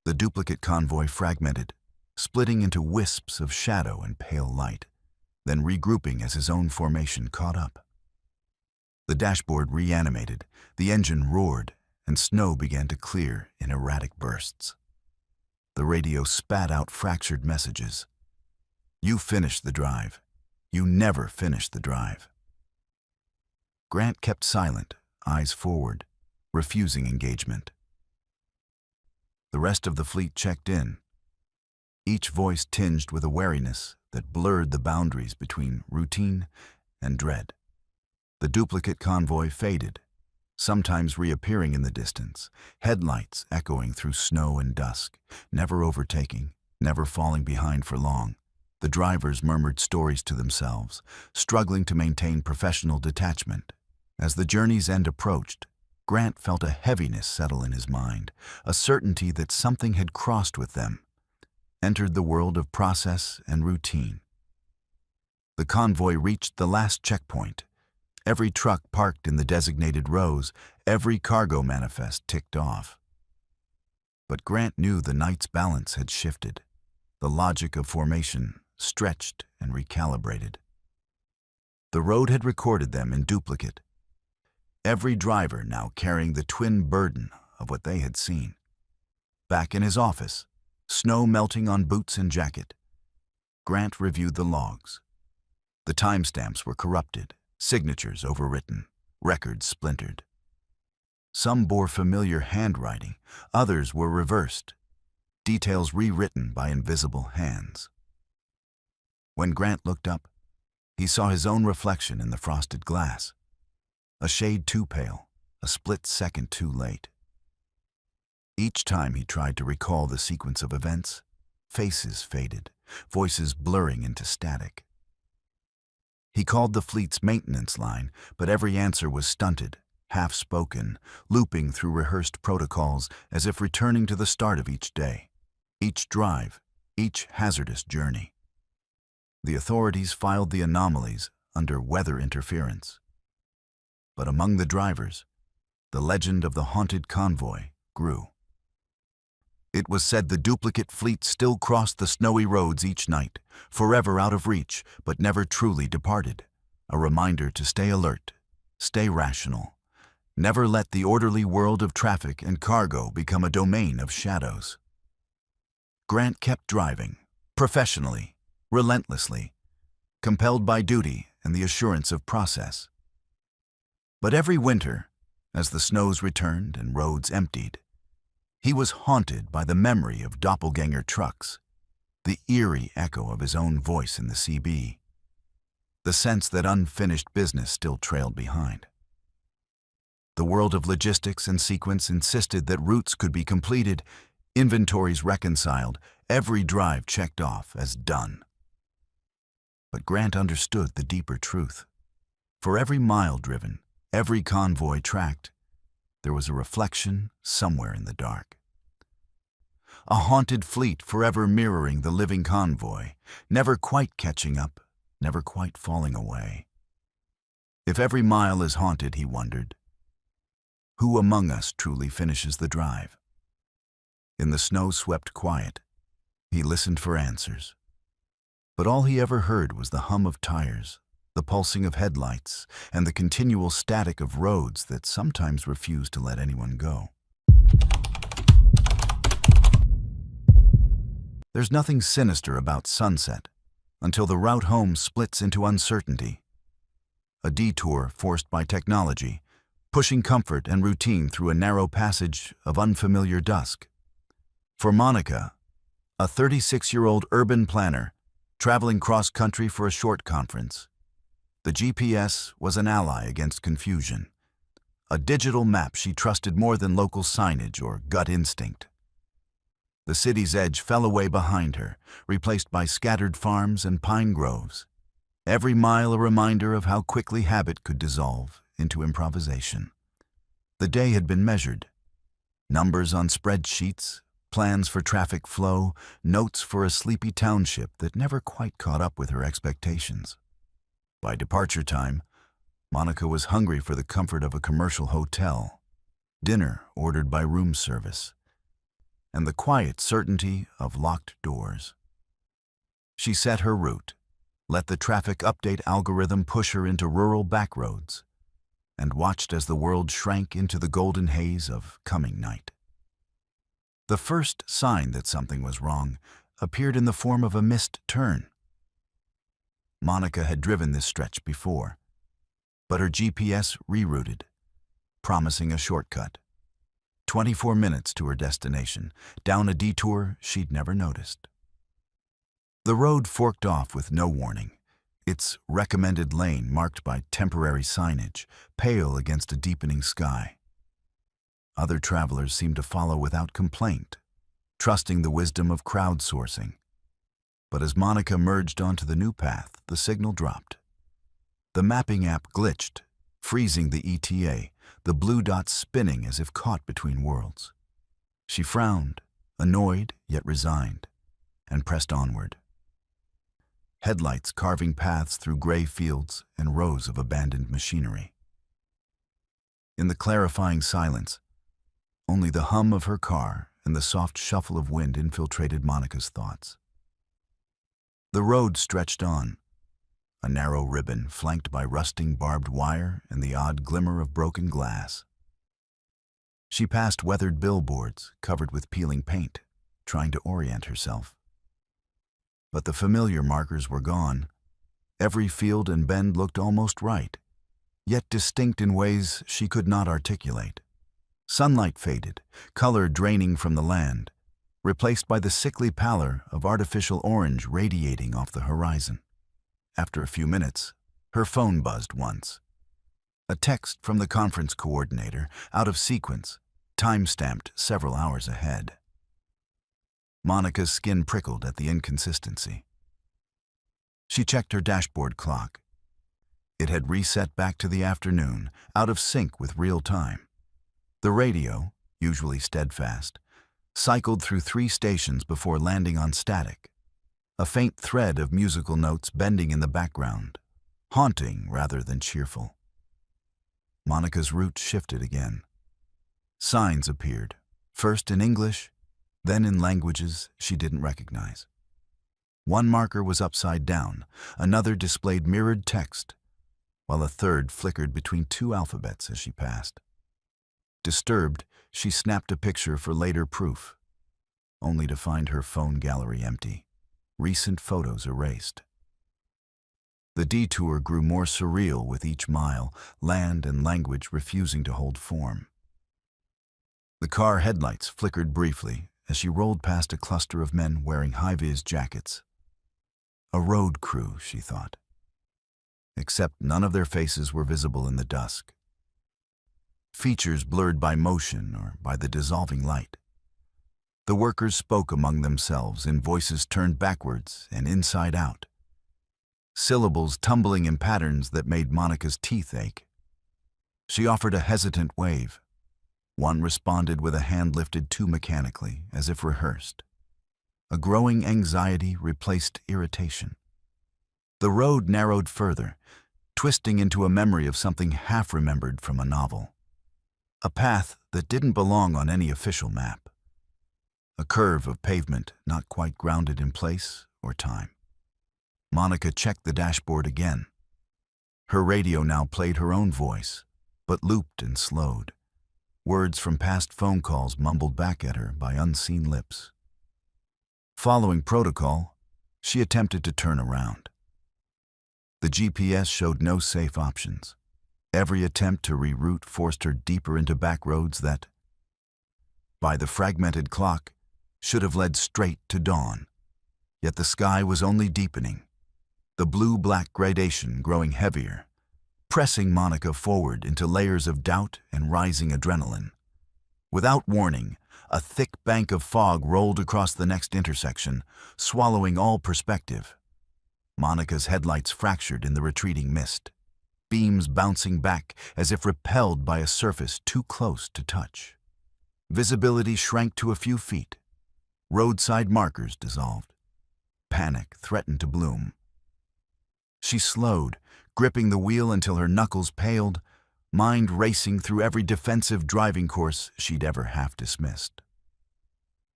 the duplicate convoy fragmented, splitting into wisps of shadow and pale light, then regrouping as his own formation caught up. The dashboard reanimated, the engine roared, and snow began to clear in erratic bursts. The radio spat out fractured messages. You finished the drive. You never finished the drive. Grant kept silent, eyes forward, refusing engagement. The rest of the fleet checked in, each voice tinged with a wariness that blurred the boundaries between routine and dread. The duplicate convoy faded, sometimes reappearing in the distance, headlights echoing through snow and dusk, never overtaking, never falling behind for long. The drivers murmured stories to themselves, struggling to maintain professional detachment. As the journey's end approached, Grant felt a heaviness settle in his mind, a certainty that something had crossed with them, entered the world of process and routine. The convoy reached the last checkpoint. Every truck parked in the designated rows, every cargo manifest ticked off. But Grant knew the night's balance had shifted, the logic of formation stretched and recalibrated. The road had recorded them in duplicate, every driver now carrying the twin burden of what they had seen. Back in his office, snow melting on boots and jacket, Grant reviewed the logs. The timestamps were corrupted, signatures overwritten, records splintered. Some bore familiar handwriting, others were reversed, details rewritten by invisible hands. When Grant looked up, he saw his own reflection in the frosted glass, a shade too pale, a split second too late. Each time he tried to recall the sequence of events, faces faded, voices blurring into static. He called the fleet's maintenance line, but every answer was stunted, half-spoken, looping through rehearsed protocols as if returning to the start of each day, each drive, each hazardous journey. The authorities filed the anomalies under weather interference. But among the drivers, the legend of the haunted convoy grew. It was said the duplicate fleet still crossed the snowy roads each night, forever out of reach, but never truly departed. A reminder to stay alert, stay rational. Never let the orderly world of traffic and cargo become a domain of shadows. Grant kept driving, professionally, relentlessly, compelled by duty and the assurance of process. But every winter, as the snows returned and roads emptied, he was haunted by the memory of doppelganger trucks, the eerie echo of his own voice in the CB, the sense that unfinished business still trailed behind. The world of logistics and sequence insisted that routes could be completed, inventories reconciled, every drive checked off as done. But Grant understood the deeper truth. For every mile driven, every convoy tracked, there was a reflection somewhere in the dark. A haunted fleet forever mirroring the living convoy, never quite catching up, never quite falling away. If every mile is haunted, he wondered, who among us truly finishes the drive? In the snow-swept quiet, he listened for answers. But all he ever heard was the hum of tires, the pulsing of headlights, and the continual static of roads that sometimes refused to let anyone go. There's nothing sinister about sunset until the route home splits into uncertainty. A detour forced by technology, pushing comfort and routine through a narrow passage of unfamiliar dusk. For Monica, a 36-year-old urban planner, traveling cross-country for a short conference, the GPS was an ally against confusion, a digital map she trusted more than local signage or gut instinct. The city's edge fell away behind her, replaced by scattered farms and pine groves, every mile a reminder of how quickly habit could dissolve into improvisation. The day had been measured. Numbers on spreadsheets, plans for traffic flow, notes for a sleepy township that never quite caught up with her expectations. By departure time, Monica was hungry for the comfort of a commercial hotel, dinner ordered by room service, and the quiet certainty of locked doors. She set her route, let the traffic update algorithm push her into rural backroads, and watched as the world shrank into the golden haze of coming night. The first sign that something was wrong appeared in the form of a missed turn. Monica had driven this stretch before, but her GPS rerouted, promising a shortcut. 24 minutes to her destination, down a detour she'd never noticed. The road forked off with no warning, its recommended lane marked by temporary signage, pale against a deepening sky. Other travelers seemed to follow without complaint, trusting the wisdom of crowdsourcing. But as Monica merged onto the new path, the signal dropped. The mapping app glitched, freezing the ETA, the blue dots spinning as if caught between worlds. She frowned, annoyed yet resigned, and pressed onward. Headlights carving paths through gray fields and rows of abandoned machinery. In the clarifying silence, only the hum of her car and the soft shuffle of wind infiltrated Monica's thoughts. The road stretched on, a narrow ribbon flanked by rusting barbed wire and the odd glimmer of broken glass. She passed weathered billboards covered with peeling paint, trying to orient herself. But the familiar markers were gone. Every field and bend looked almost right, yet distinct in ways she could not articulate. Sunlight faded, color draining from the land, replaced by the sickly pallor of artificial orange radiating off the horizon. After a few minutes, her phone buzzed once. A text from the conference coordinator, out of sequence, time-stamped several hours ahead. Monica's skin prickled at the inconsistency. She checked her dashboard clock. It had reset back to the afternoon, out of sync with real time. The radio, usually steadfast, cycled through 3 stations before landing on static, a faint thread of musical notes bending in the background, haunting rather than cheerful. Monica's route shifted again. Signs appeared, first in English, then in languages she didn't recognize. One marker was upside down, another displayed mirrored text, while a third flickered between 2 alphabets as she passed. Disturbed, she snapped a picture for later proof, only to find her phone gallery empty, recent photos erased. The detour grew more surreal with each mile, land and language refusing to hold form. The car headlights flickered briefly as she rolled past a cluster of men wearing high-vis jackets. A road crew, she thought. Except none of their faces were visible in the dusk. Features blurred by motion or by the dissolving light. The workers spoke among themselves in voices turned backwards and inside out, syllables tumbling in patterns that made Monica's teeth ache. She offered a hesitant wave. One responded with a hand lifted too mechanically, as if rehearsed. A growing anxiety replaced irritation. The road narrowed further, twisting into a memory of something half-remembered from a novel. A path that didn't belong on any official map. A curve of pavement not quite grounded in place or time. Monica checked the dashboard again. Her radio now played her own voice, but looped and slowed. Words from past phone calls mumbled back at her by unseen lips. Following protocol, she attempted to turn around. The GPS showed no safe options. Every attempt to reroute forced her deeper into back roads that, by the fragmented clock, should have led straight to dawn. Yet the sky was only deepening, the blue-black gradation growing heavier, pressing Monica forward into layers of doubt and rising adrenaline. Without warning, a thick bank of fog rolled across the next intersection, swallowing all perspective. Monica's headlights fractured in the retreating mist, beams bouncing back as if repelled by a surface too close to touch. Visibility shrank to a few feet. Roadside markers dissolved. Panic threatened to bloom. She slowed, gripping the wheel until her knuckles paled, mind racing through every defensive driving course she'd ever half dismissed.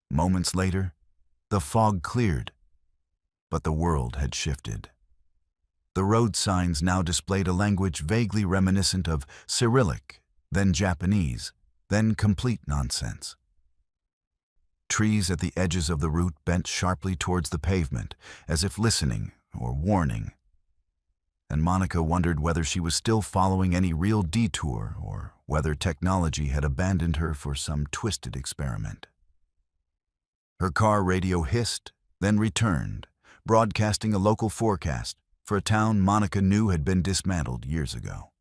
Moments later, the fog cleared, but the world had shifted. The road signs now displayed a language vaguely reminiscent of Cyrillic, then Japanese, then complete nonsense. Trees at the edges of the route bent sharply towards the pavement, as if listening or warning. And Monica wondered whether she was still following any real detour or whether technology had abandoned her for some twisted experiment. Her car radio hissed, then returned, broadcasting a local forecast for a town Monica knew had been dismantled years ago.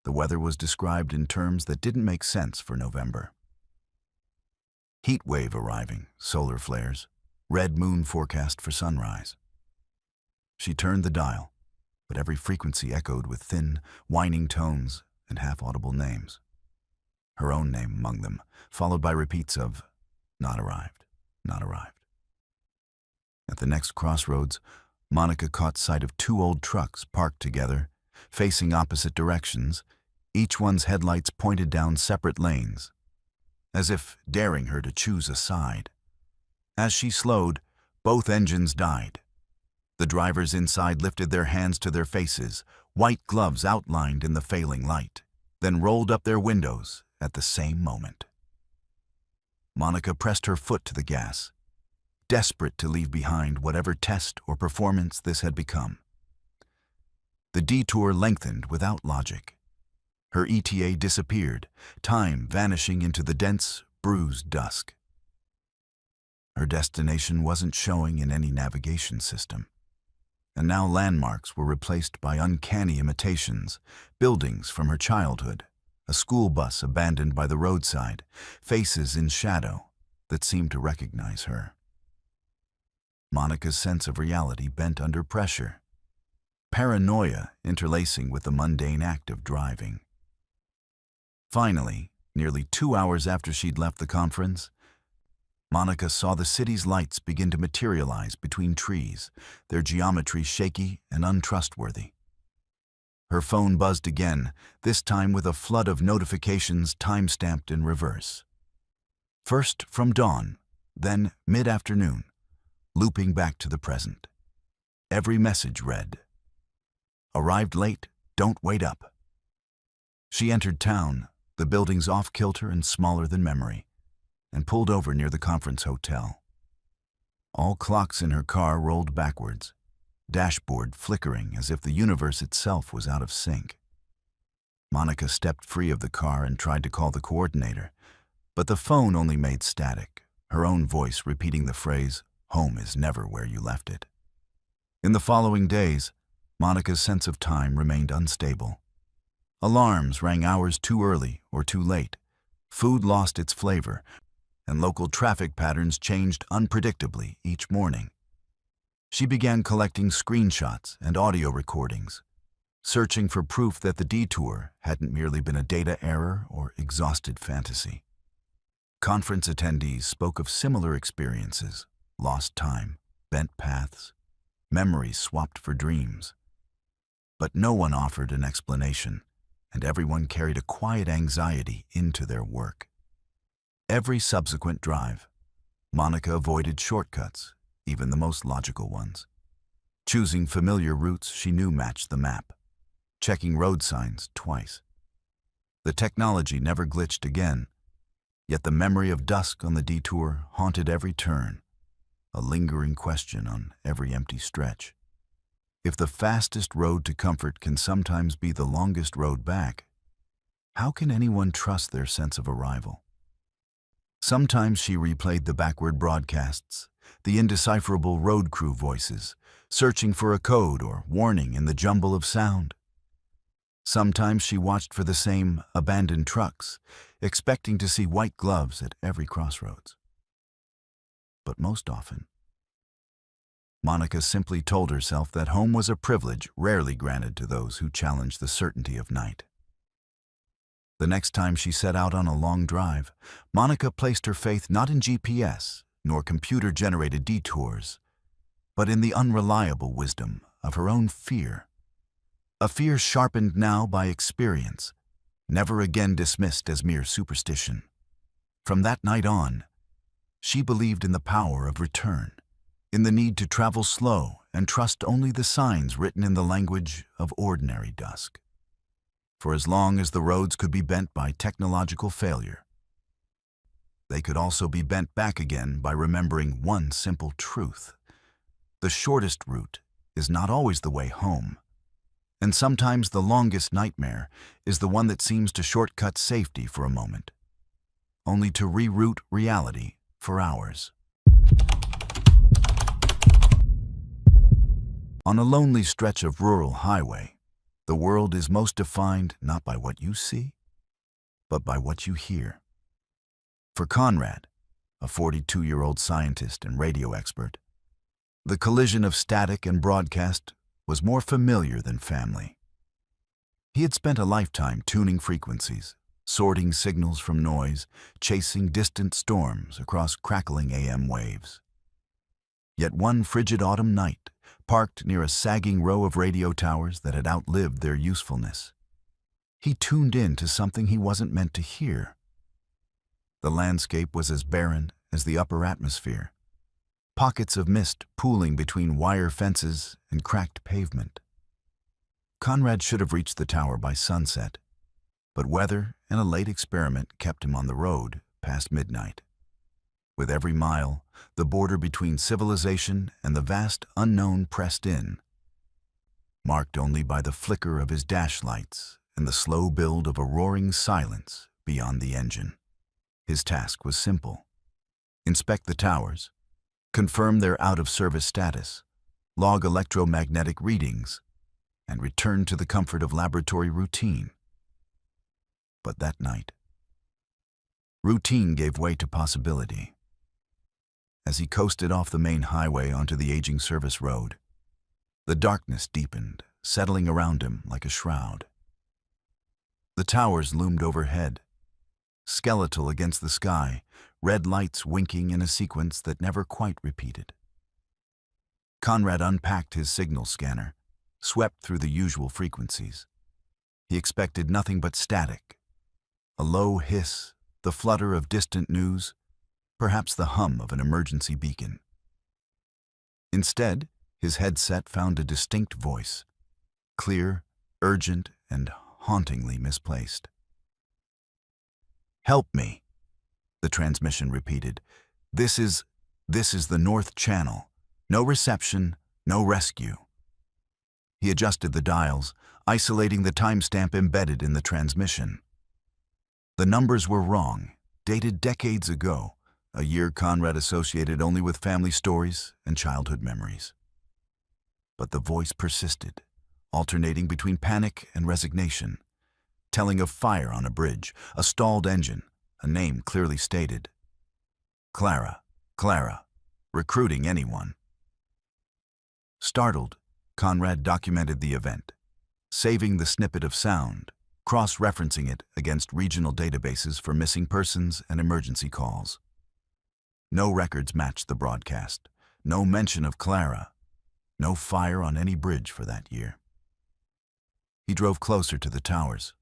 The weather was described in terms that didn't make sense for November. Heat wave arriving, solar flares, red moon forecast for sunrise. She turned the dial, but every frequency echoed with thin, whining tones and half-audible names. Her own name among them, followed by repeats of, "Not arrived, not arrived." At the next crossroads, Monica caught sight of 2 old trucks parked together, facing opposite directions, each one's headlights pointed down separate lanes, as if daring her to choose a side. As she slowed, both engines died. The drivers inside lifted their hands to their faces, white gloves outlined in the failing light, then rolled up their windows at the same moment. Monica pressed her foot to the gas, desperate to leave behind whatever test or performance this had become. The detour lengthened without logic. Her ETA disappeared, time vanishing into the dense, bruised dusk. Her destination wasn't showing in any navigation system. And now landmarks were replaced by uncanny imitations, buildings from her childhood, a school bus abandoned by the roadside, faces in shadow that seemed to recognize her. Monica's sense of reality bent under pressure. paranoia interlacing with the mundane act of driving. Finally, nearly 2 hours after she'd left the conference, Monica saw the city's lights begin to materialize between trees, their geometry shaky and untrustworthy. Her phone buzzed again, this time with a flood of notifications time-stamped in reverse. First from dawn, then mid-afternoon, looping back to the present. Every message read, "Arrived late, don't wait up." She entered town, the buildings off-kilter and smaller than memory, and pulled over near the conference hotel. All clocks in her car rolled backwards, dashboard flickering as if the universe itself was out of sync. Monica stepped free of the car and tried to call the coordinator, but the phone only made static, her own voice repeating the phrase, "Home is never where you left it." In the following days, Monica's sense of time remained unstable. Alarms rang hours too early or too late, food lost its flavor, and local traffic patterns changed unpredictably each morning. She began collecting screenshots and audio recordings, searching for proof that the detour hadn't merely been a data error or exhausted fantasy. Conference attendees spoke of similar experiences, lost time, bent paths, memories swapped for dreams. But no one offered an explanation, and everyone carried a quiet anxiety into their work. Every subsequent drive, Monica avoided shortcuts, even the most logical ones, choosing familiar routes she knew matched the map, checking road signs twice. The technology never glitched again, yet the memory of dusk on the detour haunted every turn, a lingering question on every empty stretch. If the fastest road to comfort can sometimes be the longest road back, how can anyone trust their sense of arrival? Sometimes she replayed the backward broadcasts, the indecipherable road crew voices, searching for a code or warning in the jumble of sound. Sometimes she watched for the same abandoned trucks, expecting to see white gloves at every crossroads. But most often, Monica simply told herself that home was a privilege rarely granted to those who challenged the certainty of night. The next time she set out on a long drive, Monica placed her faith not in GPS nor computer-generated detours, but in the unreliable wisdom of her own fear. A fear sharpened now by experience, never again dismissed as mere superstition. From that night on, she believed in the power of return, in the need to travel slow and trust only the signs written in the language of ordinary dusk. For as long as the roads could be bent by technological failure, they could also be bent back again by remembering one simple truth. The shortest route is not always the way home, and sometimes the longest nightmare is the one that seems to shortcut safety for a moment, only to reroute reality for hours. On a lonely stretch of rural highway, the world is most defined not by what you see, but by what you hear. For Conrad, a 42-year-old scientist and radio expert, the collision of static and broadcast was more familiar than family. He had spent a lifetime tuning frequencies, sorting signals from noise, chasing distant storms across crackling AM waves. Yet one frigid autumn night, parked near a sagging row of radio towers that had outlived their usefulness, he tuned in to something he wasn't meant to hear. The landscape was as barren as the upper atmosphere, pockets of mist pooling between wire fences and cracked pavement. Conrad should have reached the tower by sunset, but weather and a late experiment kept him on the road past midnight. With every mile, the border between civilization and the vast unknown pressed in, marked only by the flicker of his dash lights and the slow build of a roaring silence beyond the engine. His task was simple: inspect the towers, confirm their out-of-service status, log electromagnetic readings, and return to the comfort of laboratory routine. But that night, routine gave way to possibility. As he coasted off the main highway onto the aging service road, the darkness deepened, settling around him like a shroud. The towers loomed overhead, skeletal against the sky, red lights winking in a sequence that never quite repeated. Conrad unpacked his signal scanner, swept through the usual frequencies. He expected nothing but static, a low hiss, the flutter of distant news, perhaps the hum of an emergency beacon. Instead, his headset found a distinct voice, clear, urgent, and hauntingly misplaced. "Help me," the transmission repeated. This is the North Channel. No reception, no rescue." He adjusted the dials, isolating the timestamp embedded in the transmission. The numbers were wrong, dated decades ago, a year Conrad associated only with family stories and childhood memories. But the voice persisted, alternating between panic and resignation, telling of fire on a bridge, a stalled engine, a name clearly stated. Clara, recruiting anyone. Startled, Conrad documented the event, saving the snippet of sound, cross-referencing it against regional databases for missing persons and emergency calls. No records matched the broadcast, no mention of Clara, no fire on any bridge for that year. He drove closer to the towers.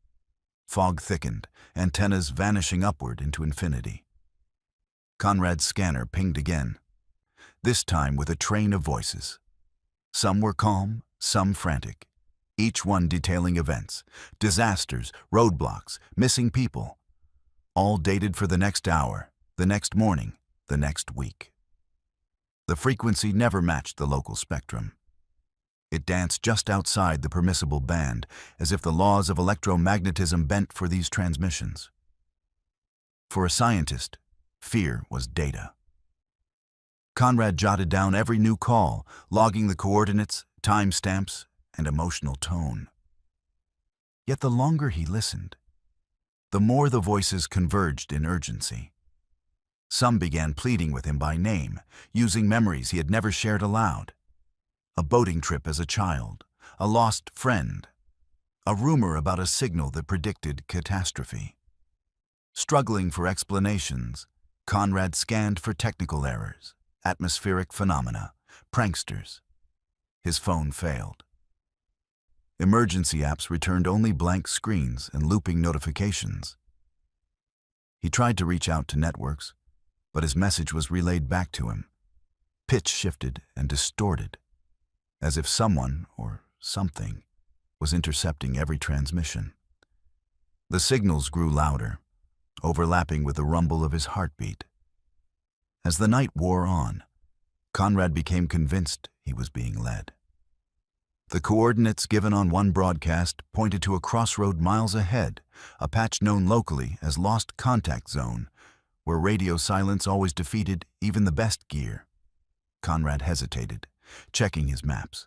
Fog thickened, antennas vanishing upward into infinity. Conrad's scanner pinged again, this time with a train of voices. Some were calm, some frantic, each one detailing events, disasters, roadblocks, missing people, all dated for the next hour, the next morning, the next week. The frequency never matched the local spectrum. It danced just outside the permissible band, as if the laws of electromagnetism bent for these transmissions. For a scientist, fear was data. Conrad jotted down every new call, logging the coordinates, timestamps, and emotional tone. Yet the longer he listened, the more the voices converged in urgency. Some began pleading with him by name, using memories he had never shared aloud. A boating trip as a child, a lost friend, a rumor about a signal that predicted catastrophe. Struggling for explanations, Conrad scanned for technical errors, atmospheric phenomena, pranksters. His phone failed. Emergency apps returned only blank screens and looping notifications. He tried to reach out to networks, but his message was relayed back to him, pitch shifted and distorted, as if someone or something was intercepting every transmission. The signals grew louder, overlapping with the rumble of his heartbeat. As the night wore on, Conrad became convinced he was being led. The coordinates given on one broadcast pointed to a crossroad miles ahead, a patch known locally as Lost Contact Zone, where radio silence always defeated even the best gear. Conrad hesitated, checking his maps,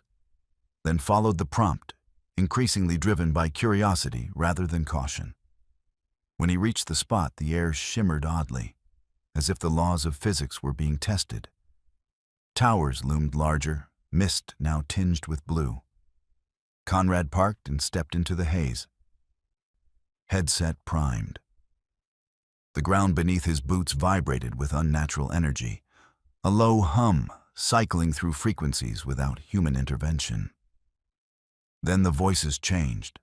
then followed the prompt, increasingly driven by curiosity rather than caution. When he reached the spot, the air shimmered oddly, as if the laws of physics were being tested. Towers loomed larger, mist now tinged with blue. Conrad parked and stepped into the haze. Headset primed. The ground beneath his boots vibrated with unnatural energy, a low hum cycling through frequencies without human intervention. Then the voices changed,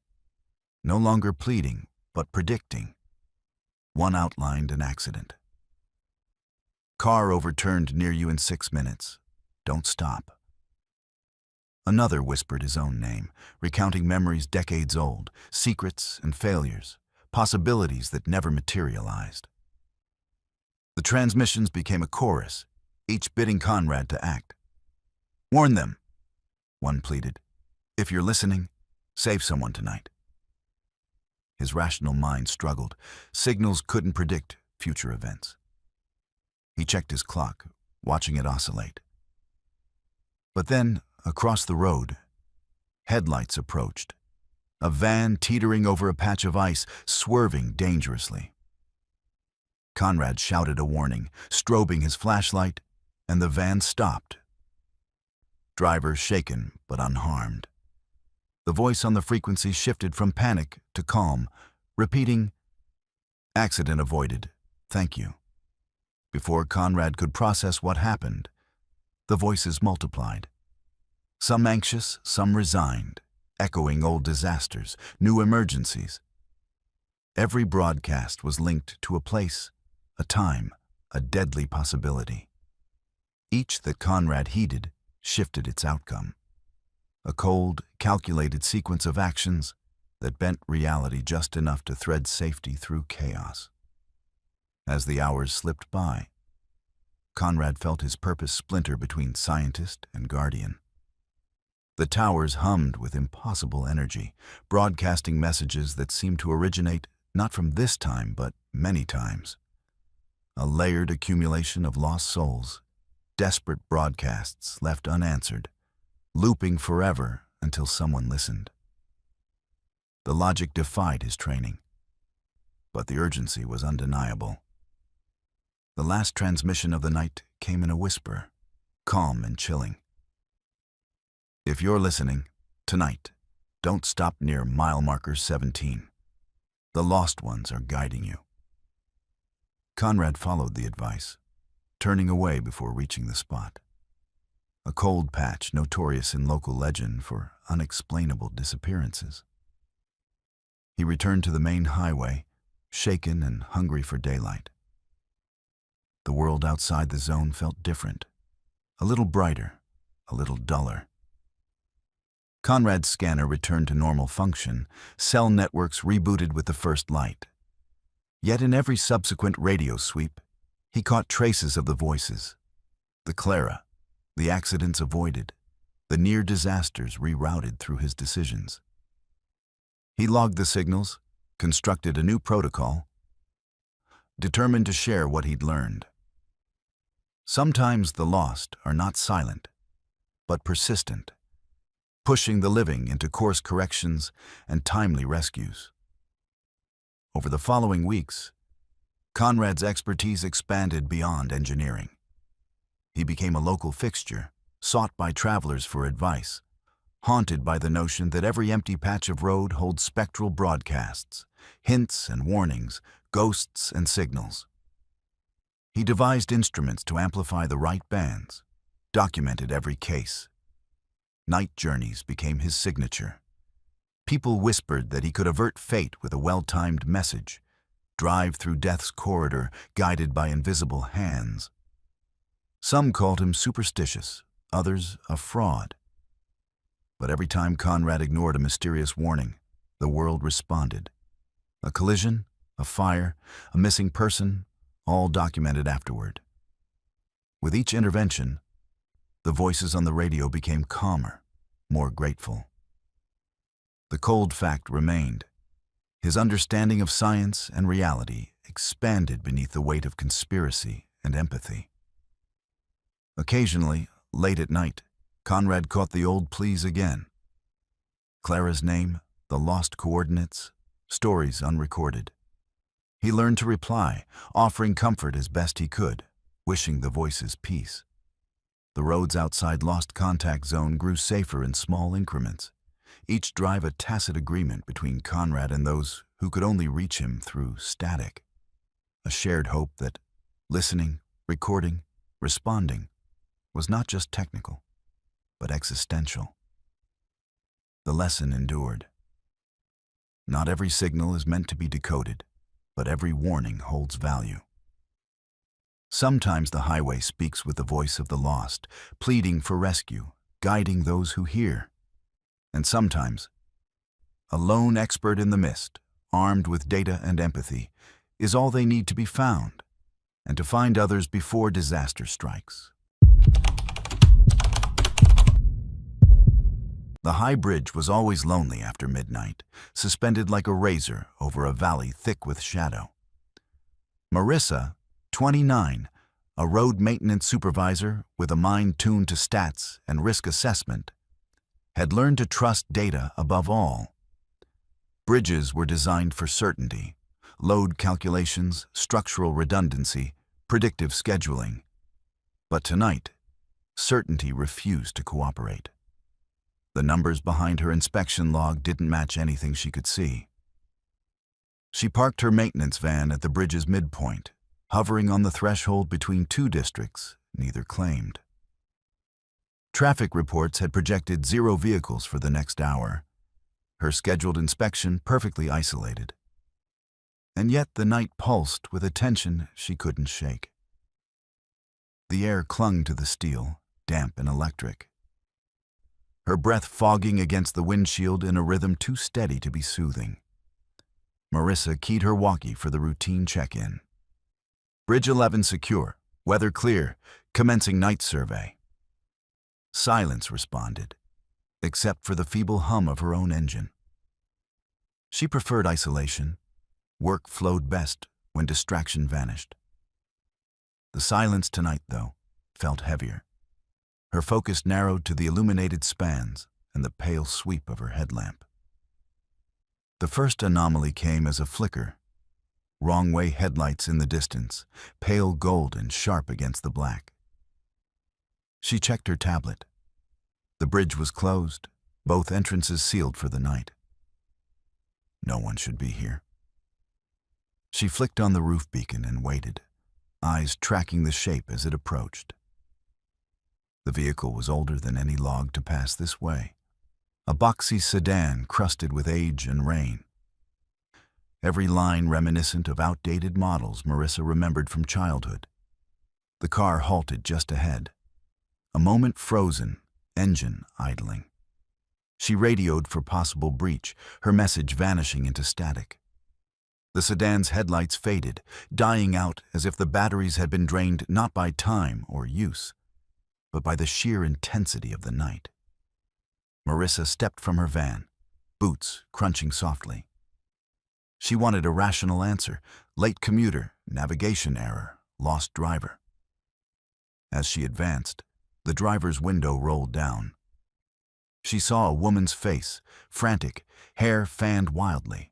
no longer pleading, but predicting. One outlined an accident. Car overturned near you in 6 minutes. Don't stop. Another whispered his own name, recounting memories decades old, secrets and failures, possibilities that never materialized. The transmissions became a chorus, each bidding Conrad to act. "Warn them," one pleaded. "If you're listening, save someone tonight." His rational mind struggled. Signals couldn't predict future events. He checked his clock, watching it oscillate. But then, across the road, headlights approached. A van teetering over a patch of ice, swerving dangerously. Conrad shouted a warning, strobing his flashlight, and the van stopped. Driver shaken but unharmed. The voice on the frequency shifted from panic to calm, repeating, "Accident avoided. Thank you." Before Conrad could process what happened, the voices multiplied. Some anxious, some resigned, echoing old disasters, new emergencies. Every broadcast was linked to a place, a time, a deadly possibility. Each that Conrad heeded shifted its outcome. A cold, calculated sequence of actions that bent reality just enough to thread safety through chaos. As the hours slipped by, Conrad felt his purpose splinter between scientist and guardian. The towers hummed with impossible energy, broadcasting messages that seemed to originate not from this time, but many times. A layered accumulation of lost souls, desperate broadcasts left unanswered, looping forever until someone listened. The logic defied his training, but the urgency was undeniable. The last transmission of the night came in a whisper, calm and chilling. "If you're listening, tonight, don't stop near mile marker 17. The lost ones are guiding you." Conrad followed the advice, turning away before reaching the spot. A cold patch notorious in local legend for unexplainable disappearances. He returned to the main highway, shaken and hungry for daylight. The world outside the zone felt different, a little brighter, a little duller. Conrad's scanner returned to normal function, cell networks rebooted with the first light. Yet in every subsequent radio sweep, he caught traces of the voices. The Clara, the accidents avoided, the near disasters rerouted through his decisions. He logged the signals, constructed a new protocol, determined to share what he'd learned. Sometimes the lost are not silent, but persistent, pushing the living into course corrections and timely rescues. Over the following weeks, Conrad's expertise expanded beyond engineering. He became a local fixture, sought by travelers for advice, haunted by the notion that every empty patch of road holds spectral broadcasts, hints and warnings, ghosts and signals. He devised instruments to amplify the right bands, documented every case. Night journeys became his signature. People whispered that he could avert fate with a well-timed message, drive through death's corridor guided by invisible hands. Some called him superstitious, others a fraud. But every time Conrad ignored a mysterious warning, the world responded. A collision, a fire, a missing person, all documented afterward. With each intervention, the voices on the radio became calmer, more grateful. The cold fact remained. His understanding of science and reality expanded beneath the weight of conspiracy and empathy. Occasionally, late at night, Conrad caught the old pleas again. Clara's name, the lost coordinates, stories unrecorded. He learned to reply, offering comfort as best he could, wishing the voices peace. The roads outside Lost Contact Zone grew safer in small increments, each drive a tacit agreement between Conrad and those who could only reach him through static. A shared hope that listening, recording, responding was not just technical, but existential. The lesson endured. Not every signal is meant to be decoded, but every warning holds value. Sometimes the highway speaks with the voice of the lost, pleading for rescue, guiding those who hear. And sometimes, a lone expert in the mist, armed with data and empathy, is all they need to be found, and to find others before disaster strikes. The high bridge was always lonely after midnight, suspended like a razor over a valley thick with shadow. Marissa, 29, a road maintenance supervisor with a mind tuned to stats and risk assessment, had learned to trust data above all. Bridges were designed for certainty, load calculations, structural redundancy, predictive scheduling. But tonight, certainty refused to cooperate. The numbers behind her inspection log didn't match anything she could see. She parked her maintenance van at the bridge's midpoint, hovering on the threshold between two districts neither claimed. Traffic reports had projected 0 vehicles for the next hour, her scheduled inspection perfectly isolated. And yet the night pulsed with a tension she couldn't shake. The air clung to the steel, damp and electric. Her breath fogging against the windshield in a rhythm too steady to be soothing. Marissa keyed her walkie for the routine check-in. Bridge 11 secure, weather clear, commencing night survey. Silence responded, except for the feeble hum of her own engine. She preferred isolation. Work flowed best when distraction vanished. The silence tonight, though, felt heavier. Her focus narrowed to the illuminated spans and the pale sweep of her headlamp. The first anomaly came as a flicker. Wrong-way headlights in the distance, pale gold and sharp against the black. She checked her tablet. The bridge was closed, both entrances sealed for the night. No one should be here. She flicked on the roof beacon and waited, eyes tracking the shape as it approached. The vehicle was older than any log to pass this way, a boxy sedan crusted with age and rain. Every line reminiscent of outdated models Marissa remembered from childhood. The car halted just ahead, a moment frozen, engine idling. She radioed for possible breach, her message vanishing into static. The sedan's headlights faded, dying out as if the batteries had been drained not by time or use, but by the sheer intensity of the night. Marissa stepped from her van, boots crunching softly. She wanted a rational answer: late commuter, navigation error, lost driver. As she advanced, the driver's window rolled down. She saw a woman's face, frantic, hair fanned wildly.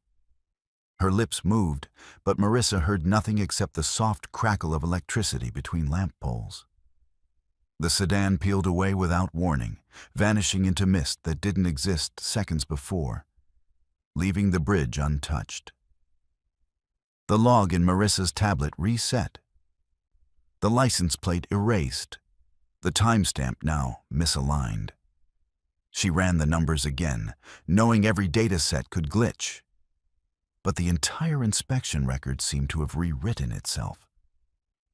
Her lips moved, but Marissa heard nothing except the soft crackle of electricity between lamp poles. The sedan peeled away without warning, vanishing into mist that didn't exist seconds before, leaving the bridge untouched. The log in Marissa's tablet reset. The license plate erased, the timestamp now misaligned. She ran the numbers again, knowing every data set could glitch. But the entire inspection record seemed to have rewritten itself.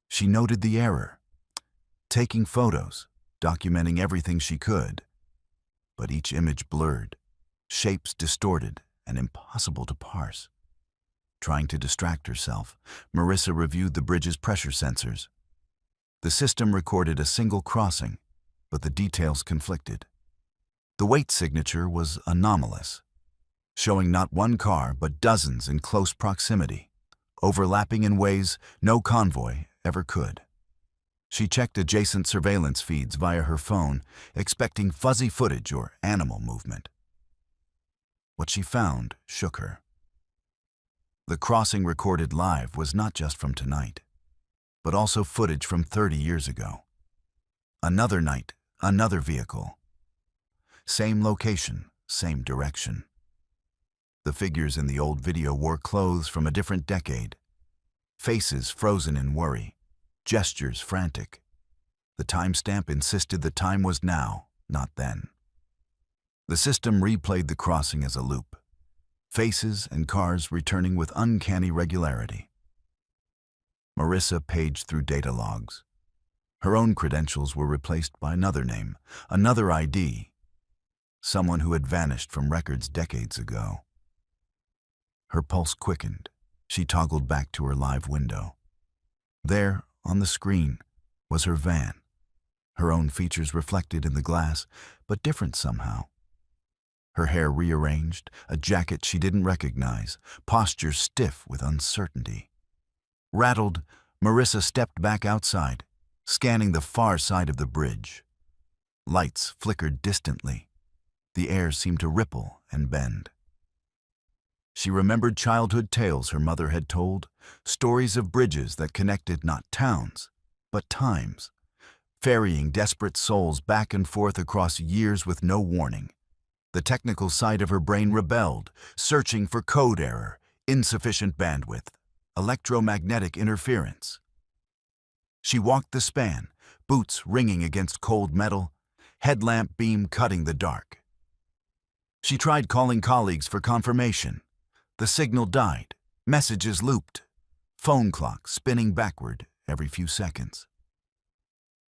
She noted the error, taking photos, documenting everything she could. But each image blurred, shapes distorted and impossible to parse. Trying to distract herself, Marissa reviewed the bridge's pressure sensors. The system recorded a single crossing, but the details conflicted. The weight signature was anomalous, showing not one car but dozens in close proximity, overlapping in ways no convoy ever could. She checked adjacent surveillance feeds via her phone, expecting fuzzy footage or animal movement. What she found shook her. The crossing recorded live was not just from tonight, but also footage from 30 years ago. Another night, another vehicle. Same location, same direction. The figures in the old video wore clothes from a different decade. Faces frozen in worry, gestures frantic. The timestamp insisted the time was now, not then. The system replayed the crossing as a loop, faces and cars returning with uncanny regularity. Marissa paged through data logs. Her own credentials were replaced by another name, another ID, someone who had vanished from records decades ago. Her pulse quickened. She toggled back to her live window. There, on the screen, was her van, her own features reflected in the glass, but different somehow. Her hair rearranged, a jacket she didn't recognize, posture stiff with uncertainty. Rattled, Marissa stepped back outside, scanning the far side of the bridge. Lights flickered distantly. The air seemed to ripple and bend. She remembered childhood tales her mother had told, stories of bridges that connected not towns, but times, ferrying desperate souls back and forth across years with no warning, The technical side of her brain rebelled, searching for code error, insufficient bandwidth, electromagnetic interference. She walked the span, boots ringing against cold metal, headlamp beam cutting the dark. She tried calling colleagues for confirmation. The signal died, messages looped, phone clock spinning backward every few seconds.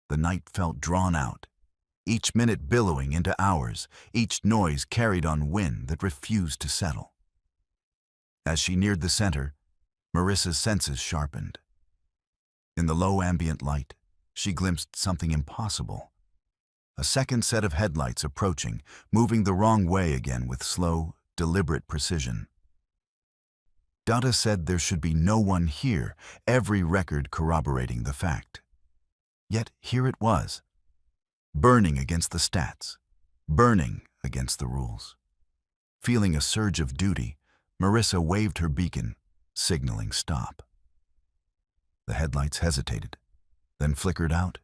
The night felt drawn out, each minute billowing into hours, each noise carried on wind that refused to settle. As she neared the center, Marissa's senses sharpened. In the low ambient light, she glimpsed something impossible. A second set of headlights approaching, moving the wrong way again with slow, deliberate precision. Data said there should be no one here, every record corroborating the fact. Yet here it was, burning against the stats, burning against the rules. Feeling a surge of duty, Marissa waved her beacon, signaling stop. The headlights hesitated, then flickered out,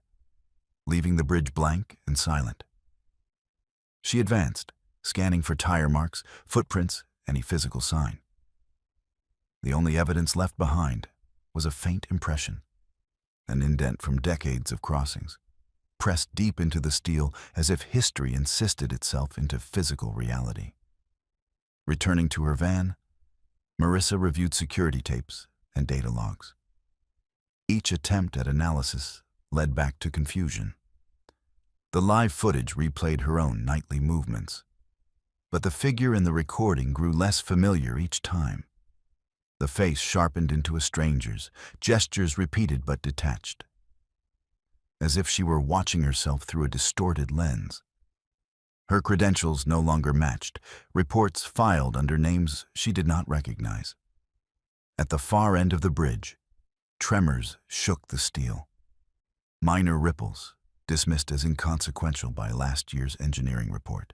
leaving the bridge blank and silent. She advanced, scanning for tire marks, footprints, any physical sign. The only evidence left behind was a faint impression, an indent from decades of crossings, pressed deep into the steel as if history insisted itself into physical reality. Returning to her van, Marissa reviewed security tapes and data logs. Each attempt at analysis led back to confusion. The live footage replayed her own nightly movements, but the figure in the recording grew less familiar each time. The face sharpened into a stranger's, gestures repeated but detached, as if she were watching herself through a distorted lens. Her credentials no longer matched, reports filed under names she did not recognize. At the far end of the bridge, tremors shook the steel. Minor ripples, dismissed as inconsequential by last year's engineering report.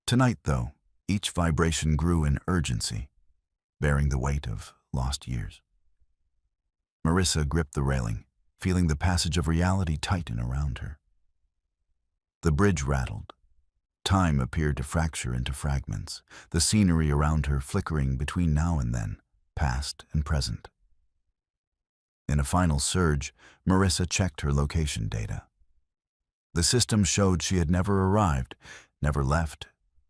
Tonight, though, each vibration grew in urgency, bearing the weight of lost years. Marissa gripped the railing, feeling the passage of reality tighten around her. The bridge rattled. Time appeared to fracture into fragments, the scenery around her flickering between now and then, past and present. In a final surge, Marissa checked her location data. The system showed she had never arrived, never left,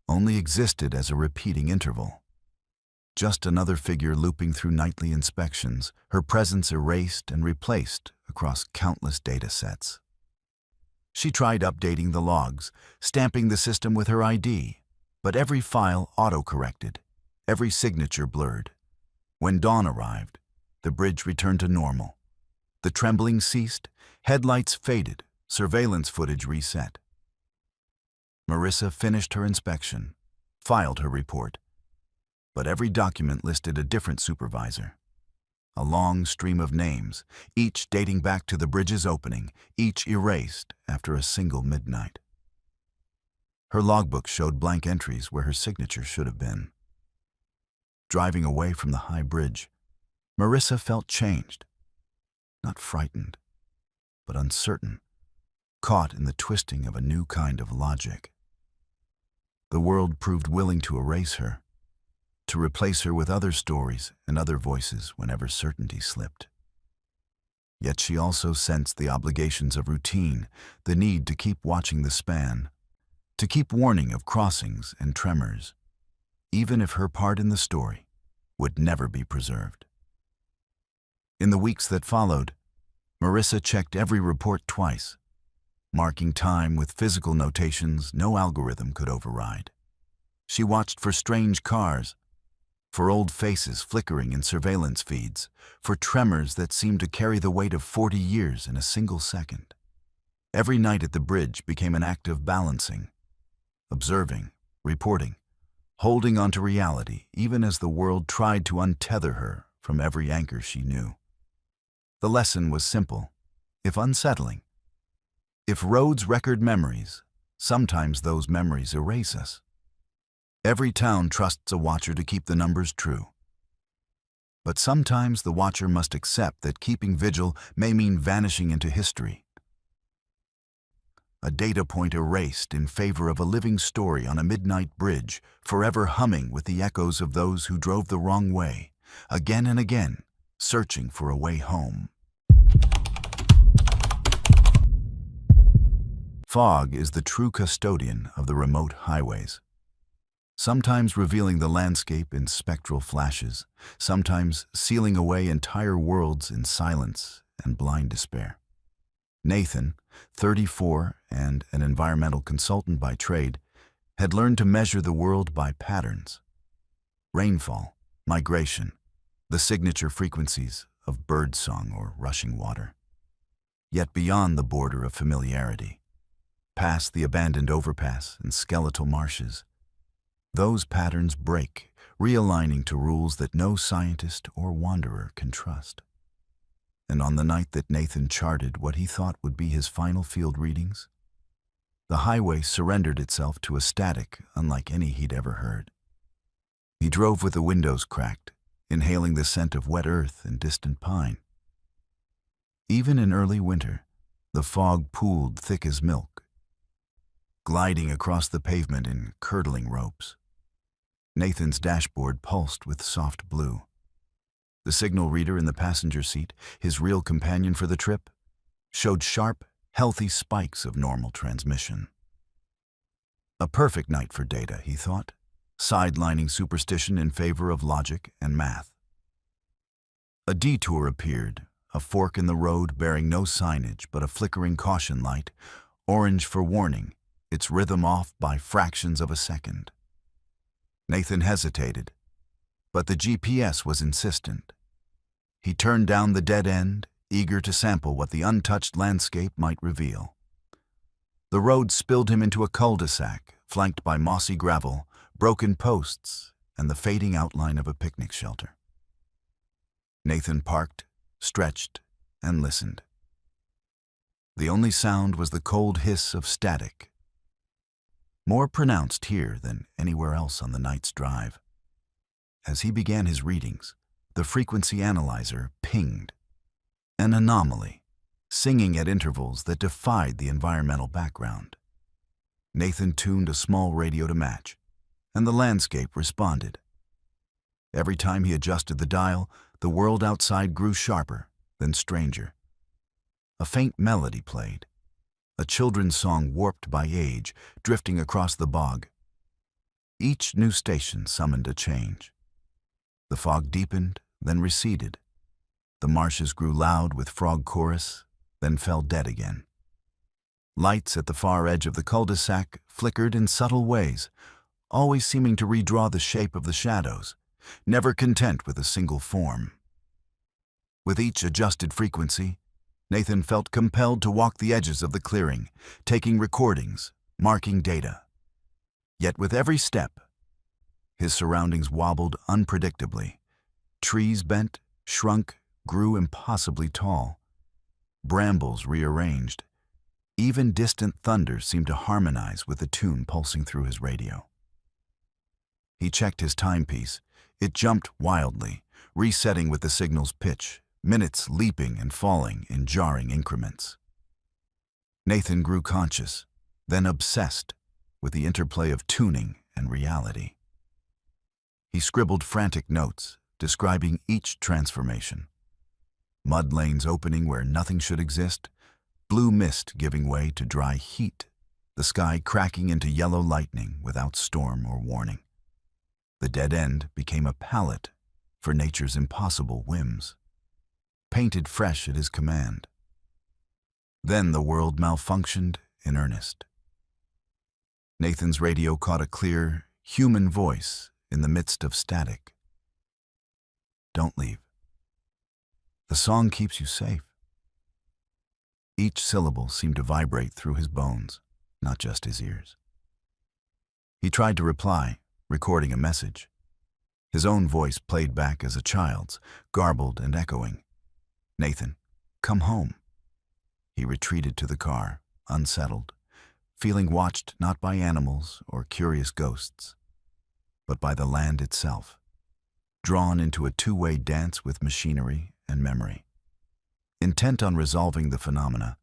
only existed as a repeating interval. Just another figure looping through nightly inspections, her presence erased and replaced across countless data sets. She tried updating the logs, stamping the system with her ID, but every file auto-corrected, every signature blurred. When dawn arrived, the bridge returned to normal. The trembling ceased, headlights faded, surveillance footage reset. Marissa finished her inspection, filed her report, but every document listed a different supervisor. A long stream of names, each dating back to the bridge's opening, each erased after a single midnight. Her logbook showed blank entries where her signature should have been. Driving away from the high bridge, Marissa felt changed, not frightened, but uncertain, caught in the twisting of a new kind of logic. The world proved willing to erase her, to replace her with other stories and other voices whenever certainty slipped. Yet she also sensed the obligations of routine, the need to keep watching the span, to keep warning of crossings and tremors, even if her part in the story would never be preserved. In the weeks that followed, Marissa checked every report twice, marking time with physical notations no algorithm could override. She watched for strange cars, for old faces flickering in surveillance feeds, for tremors that seemed to carry the weight of 40 years in a single second. Every night at the bridge became an act of balancing, observing, reporting, holding onto reality even as the world tried to untether her from every anchor she knew. The lesson was simple, if unsettling. If roads record memories, sometimes those memories erase us. Every town trusts a watcher to keep the numbers true. But sometimes the watcher must accept that keeping vigil may mean vanishing into history. a data point erased in favor of a living story on a midnight bridge, forever humming with the echoes of those who drove the wrong way, again and again, searching for a way home. Fog is the true custodian of the remote highways, sometimes revealing the landscape in spectral flashes, sometimes sealing away entire worlds in silence and blind despair. Nathan, 34 and an environmental consultant by trade, had learned to measure the world by patterns. Rainfall, migration, the signature frequencies of birdsong or rushing water. Yet beyond the border of familiarity, past the abandoned overpass and skeletal marshes, those patterns break, realigning to rules that no scientist or wanderer can trust. And on the night that Nathan charted what he thought would be his final field readings, the highway surrendered itself to a static unlike any he'd ever heard. He drove with the windows cracked, inhaling the scent of wet earth and distant pine. Even in early winter, the fog pooled thick as milk, gliding across the pavement in curdling ropes. Nathan's dashboard pulsed with soft blue. The signal reader in the passenger seat, his real companion for the trip, showed sharp, healthy spikes of normal transmission. A perfect night for data, he thought, sidelining superstition in favor of logic and math. A detour appeared, a fork in the road bearing no signage but a flickering caution light, orange for warning, its rhythm off by fractions of a second. Nathan hesitated, but the GPS was insistent. He turned down the dead end, eager to sample what the untouched landscape might reveal. The road spilled him into a cul-de-sac, flanked by mossy gravel, broken posts, and the fading outline of a picnic shelter. Nathan parked, stretched, and listened. The only sound was the cold hiss of static, more pronounced here than anywhere else on the night's drive. As he began his readings, the frequency analyzer pinged. An anomaly, singing at intervals that defied the environmental background. Nathan tuned a small radio to match, and the landscape responded. Every time he adjusted the dial, the world outside grew sharper, then stranger. A faint melody played, a children's song warped by age, drifting across the bog. Each new station summoned a change. The fog deepened, then receded. The marshes grew loud with frog chorus, then fell dead again. Lights at the far edge of the cul-de-sac flickered in subtle ways, always seeming to redraw the shape of the shadows, never content with a single form. With each adjusted frequency, Nathan felt compelled to walk the edges of the clearing, taking recordings, marking data. Yet with every step, his surroundings wobbled unpredictably. Trees bent, shrunk, grew impossibly tall. Brambles rearranged. Even distant thunder seemed to harmonize with the tune pulsing through his radio. He checked his timepiece. It jumped wildly, resetting with the signal's pitch, minutes leaping and falling in jarring increments. Nathan grew conscious, then obsessed with the interplay of tuning and reality. He scribbled frantic notes, describing each transformation. Mud lanes opening where nothing should exist, blue mist giving way to dry heat, the sky cracking into yellow lightning without storm or warning. The dead end became a palette for nature's impossible whims, painted fresh at his command. Then the world malfunctioned in earnest. Nathan's radio caught a clear, human voice in the midst of static. "Don't leave. The song keeps you safe." Each syllable seemed to vibrate through his bones, not just his ears. He tried to reply, recording a message. His own voice played back as a child's, garbled and echoing. "Nathan, come home." He retreated to the car, unsettled, feeling watched not by animals or curious ghosts, but by the land itself, drawn into a two-way dance with machinery and memory. Intent on resolving the phenomena,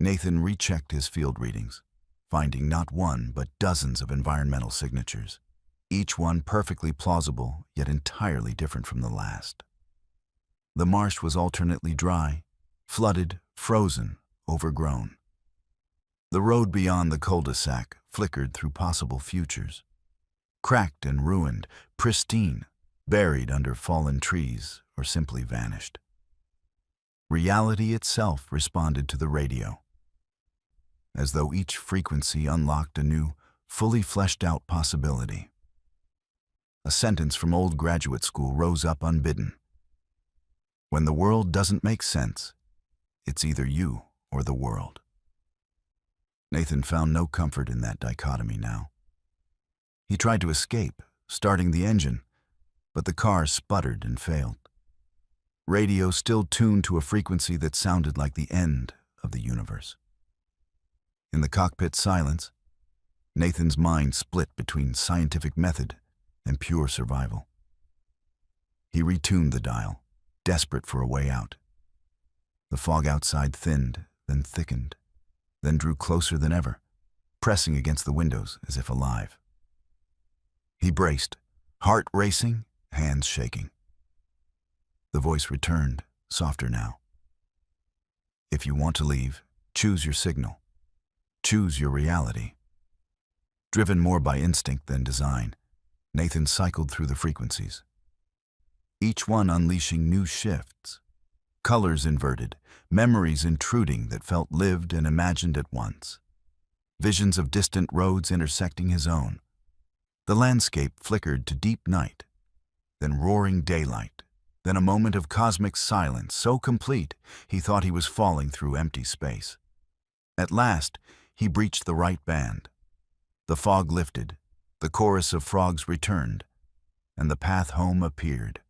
Nathan rechecked his field readings, finding not one but dozens of environmental signatures, each one perfectly plausible yet entirely different from the last. The marsh was alternately dry, flooded, frozen, overgrown. The road beyond the cul-de-sac flickered through possible futures. Cracked and ruined, pristine, buried under fallen trees, or simply vanished. Reality itself responded to the radio, as though each frequency unlocked a new, fully fleshed-out possibility. A sentence from old graduate school rose up unbidden. When the world doesn't make sense, it's either you or the world. Nathan found no comfort in that dichotomy now. He tried to escape, starting the engine, but the car sputtered and failed. Radio still tuned to a frequency that sounded like the end of the universe. In the cockpit silence, Nathan's mind split between scientific method and pure survival. He retuned the dial, desperate for a way out. The fog outside thinned, then thickened, then drew closer than ever, pressing against the windows as if alive. He braced, heart racing, hands shaking. The voice returned, softer now. If you want to leave, choose your signal. Choose your reality. Driven more by instinct than design, Nathan cycled through the frequencies, each one unleashing new shifts, colors inverted, memories intruding that felt lived and imagined at once, visions of distant roads intersecting his own. The landscape flickered to deep night, then roaring daylight, then a moment of cosmic silence so complete he thought he was falling through empty space. At last, he breached the right band. The fog lifted, the chorus of frogs returned, and the path home appeared,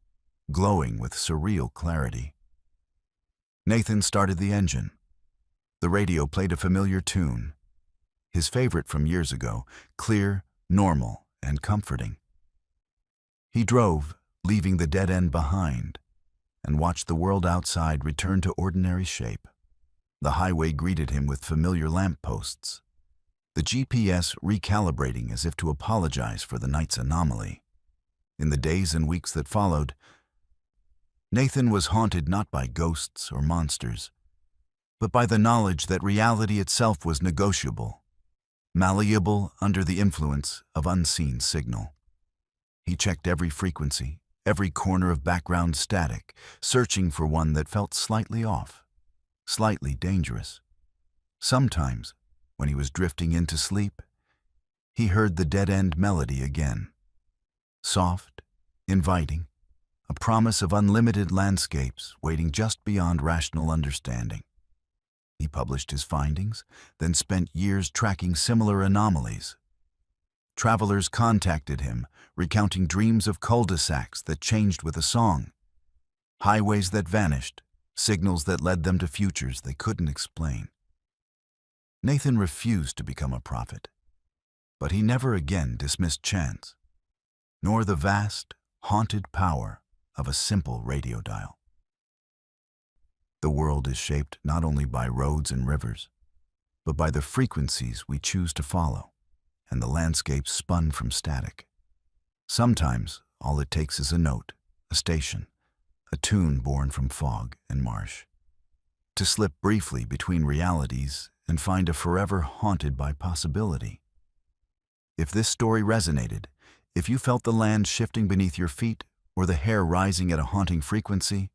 glowing with surreal clarity. Nathan started the engine. The radio played a familiar tune, his favorite from years ago, clear, normal, and comforting. He drove, leaving the dead end behind, and watched the world outside return to ordinary shape. The highway greeted him with familiar lampposts, the GPS recalibrating as if to apologize for the night's anomaly. In the days and weeks that followed, Nathan was haunted not by ghosts or monsters, but by the knowledge that reality itself was negotiable, malleable under the influence of unseen signal. He checked every frequency, every corner of background static, searching for one that felt slightly off, slightly dangerous. Sometimes, when he was drifting into sleep, he heard the dead-end melody again. Soft, inviting, a promise of unlimited landscapes waiting just beyond rational understanding. He published his findings, then spent years tracking similar anomalies. Travelers contacted him, recounting dreams of cul-de-sacs that changed with a song, highways that vanished, signals that led them to futures they couldn't explain. Nathan refused to become a prophet, but he never again dismissed chance, nor the vast, haunted power of a simple radio dial. The world is shaped not only by roads and rivers, but by the frequencies we choose to follow, and the landscape spun from static. Sometimes all it takes is a note, a station, a tune born from fog and marsh, to slip briefly between realities and find a forever haunted by possibility. If this story resonated, if you felt the land shifting beneath your feet or the hair rising at a haunting frequency,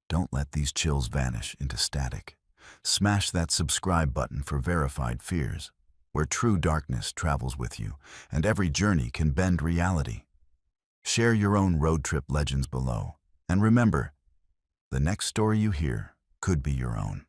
don't let these chills vanish into static. Smash that subscribe button for verified fears, where true darkness travels with you, and every journey can bend reality. Share your own road trip legends below, and remember, the next story you hear could be your own.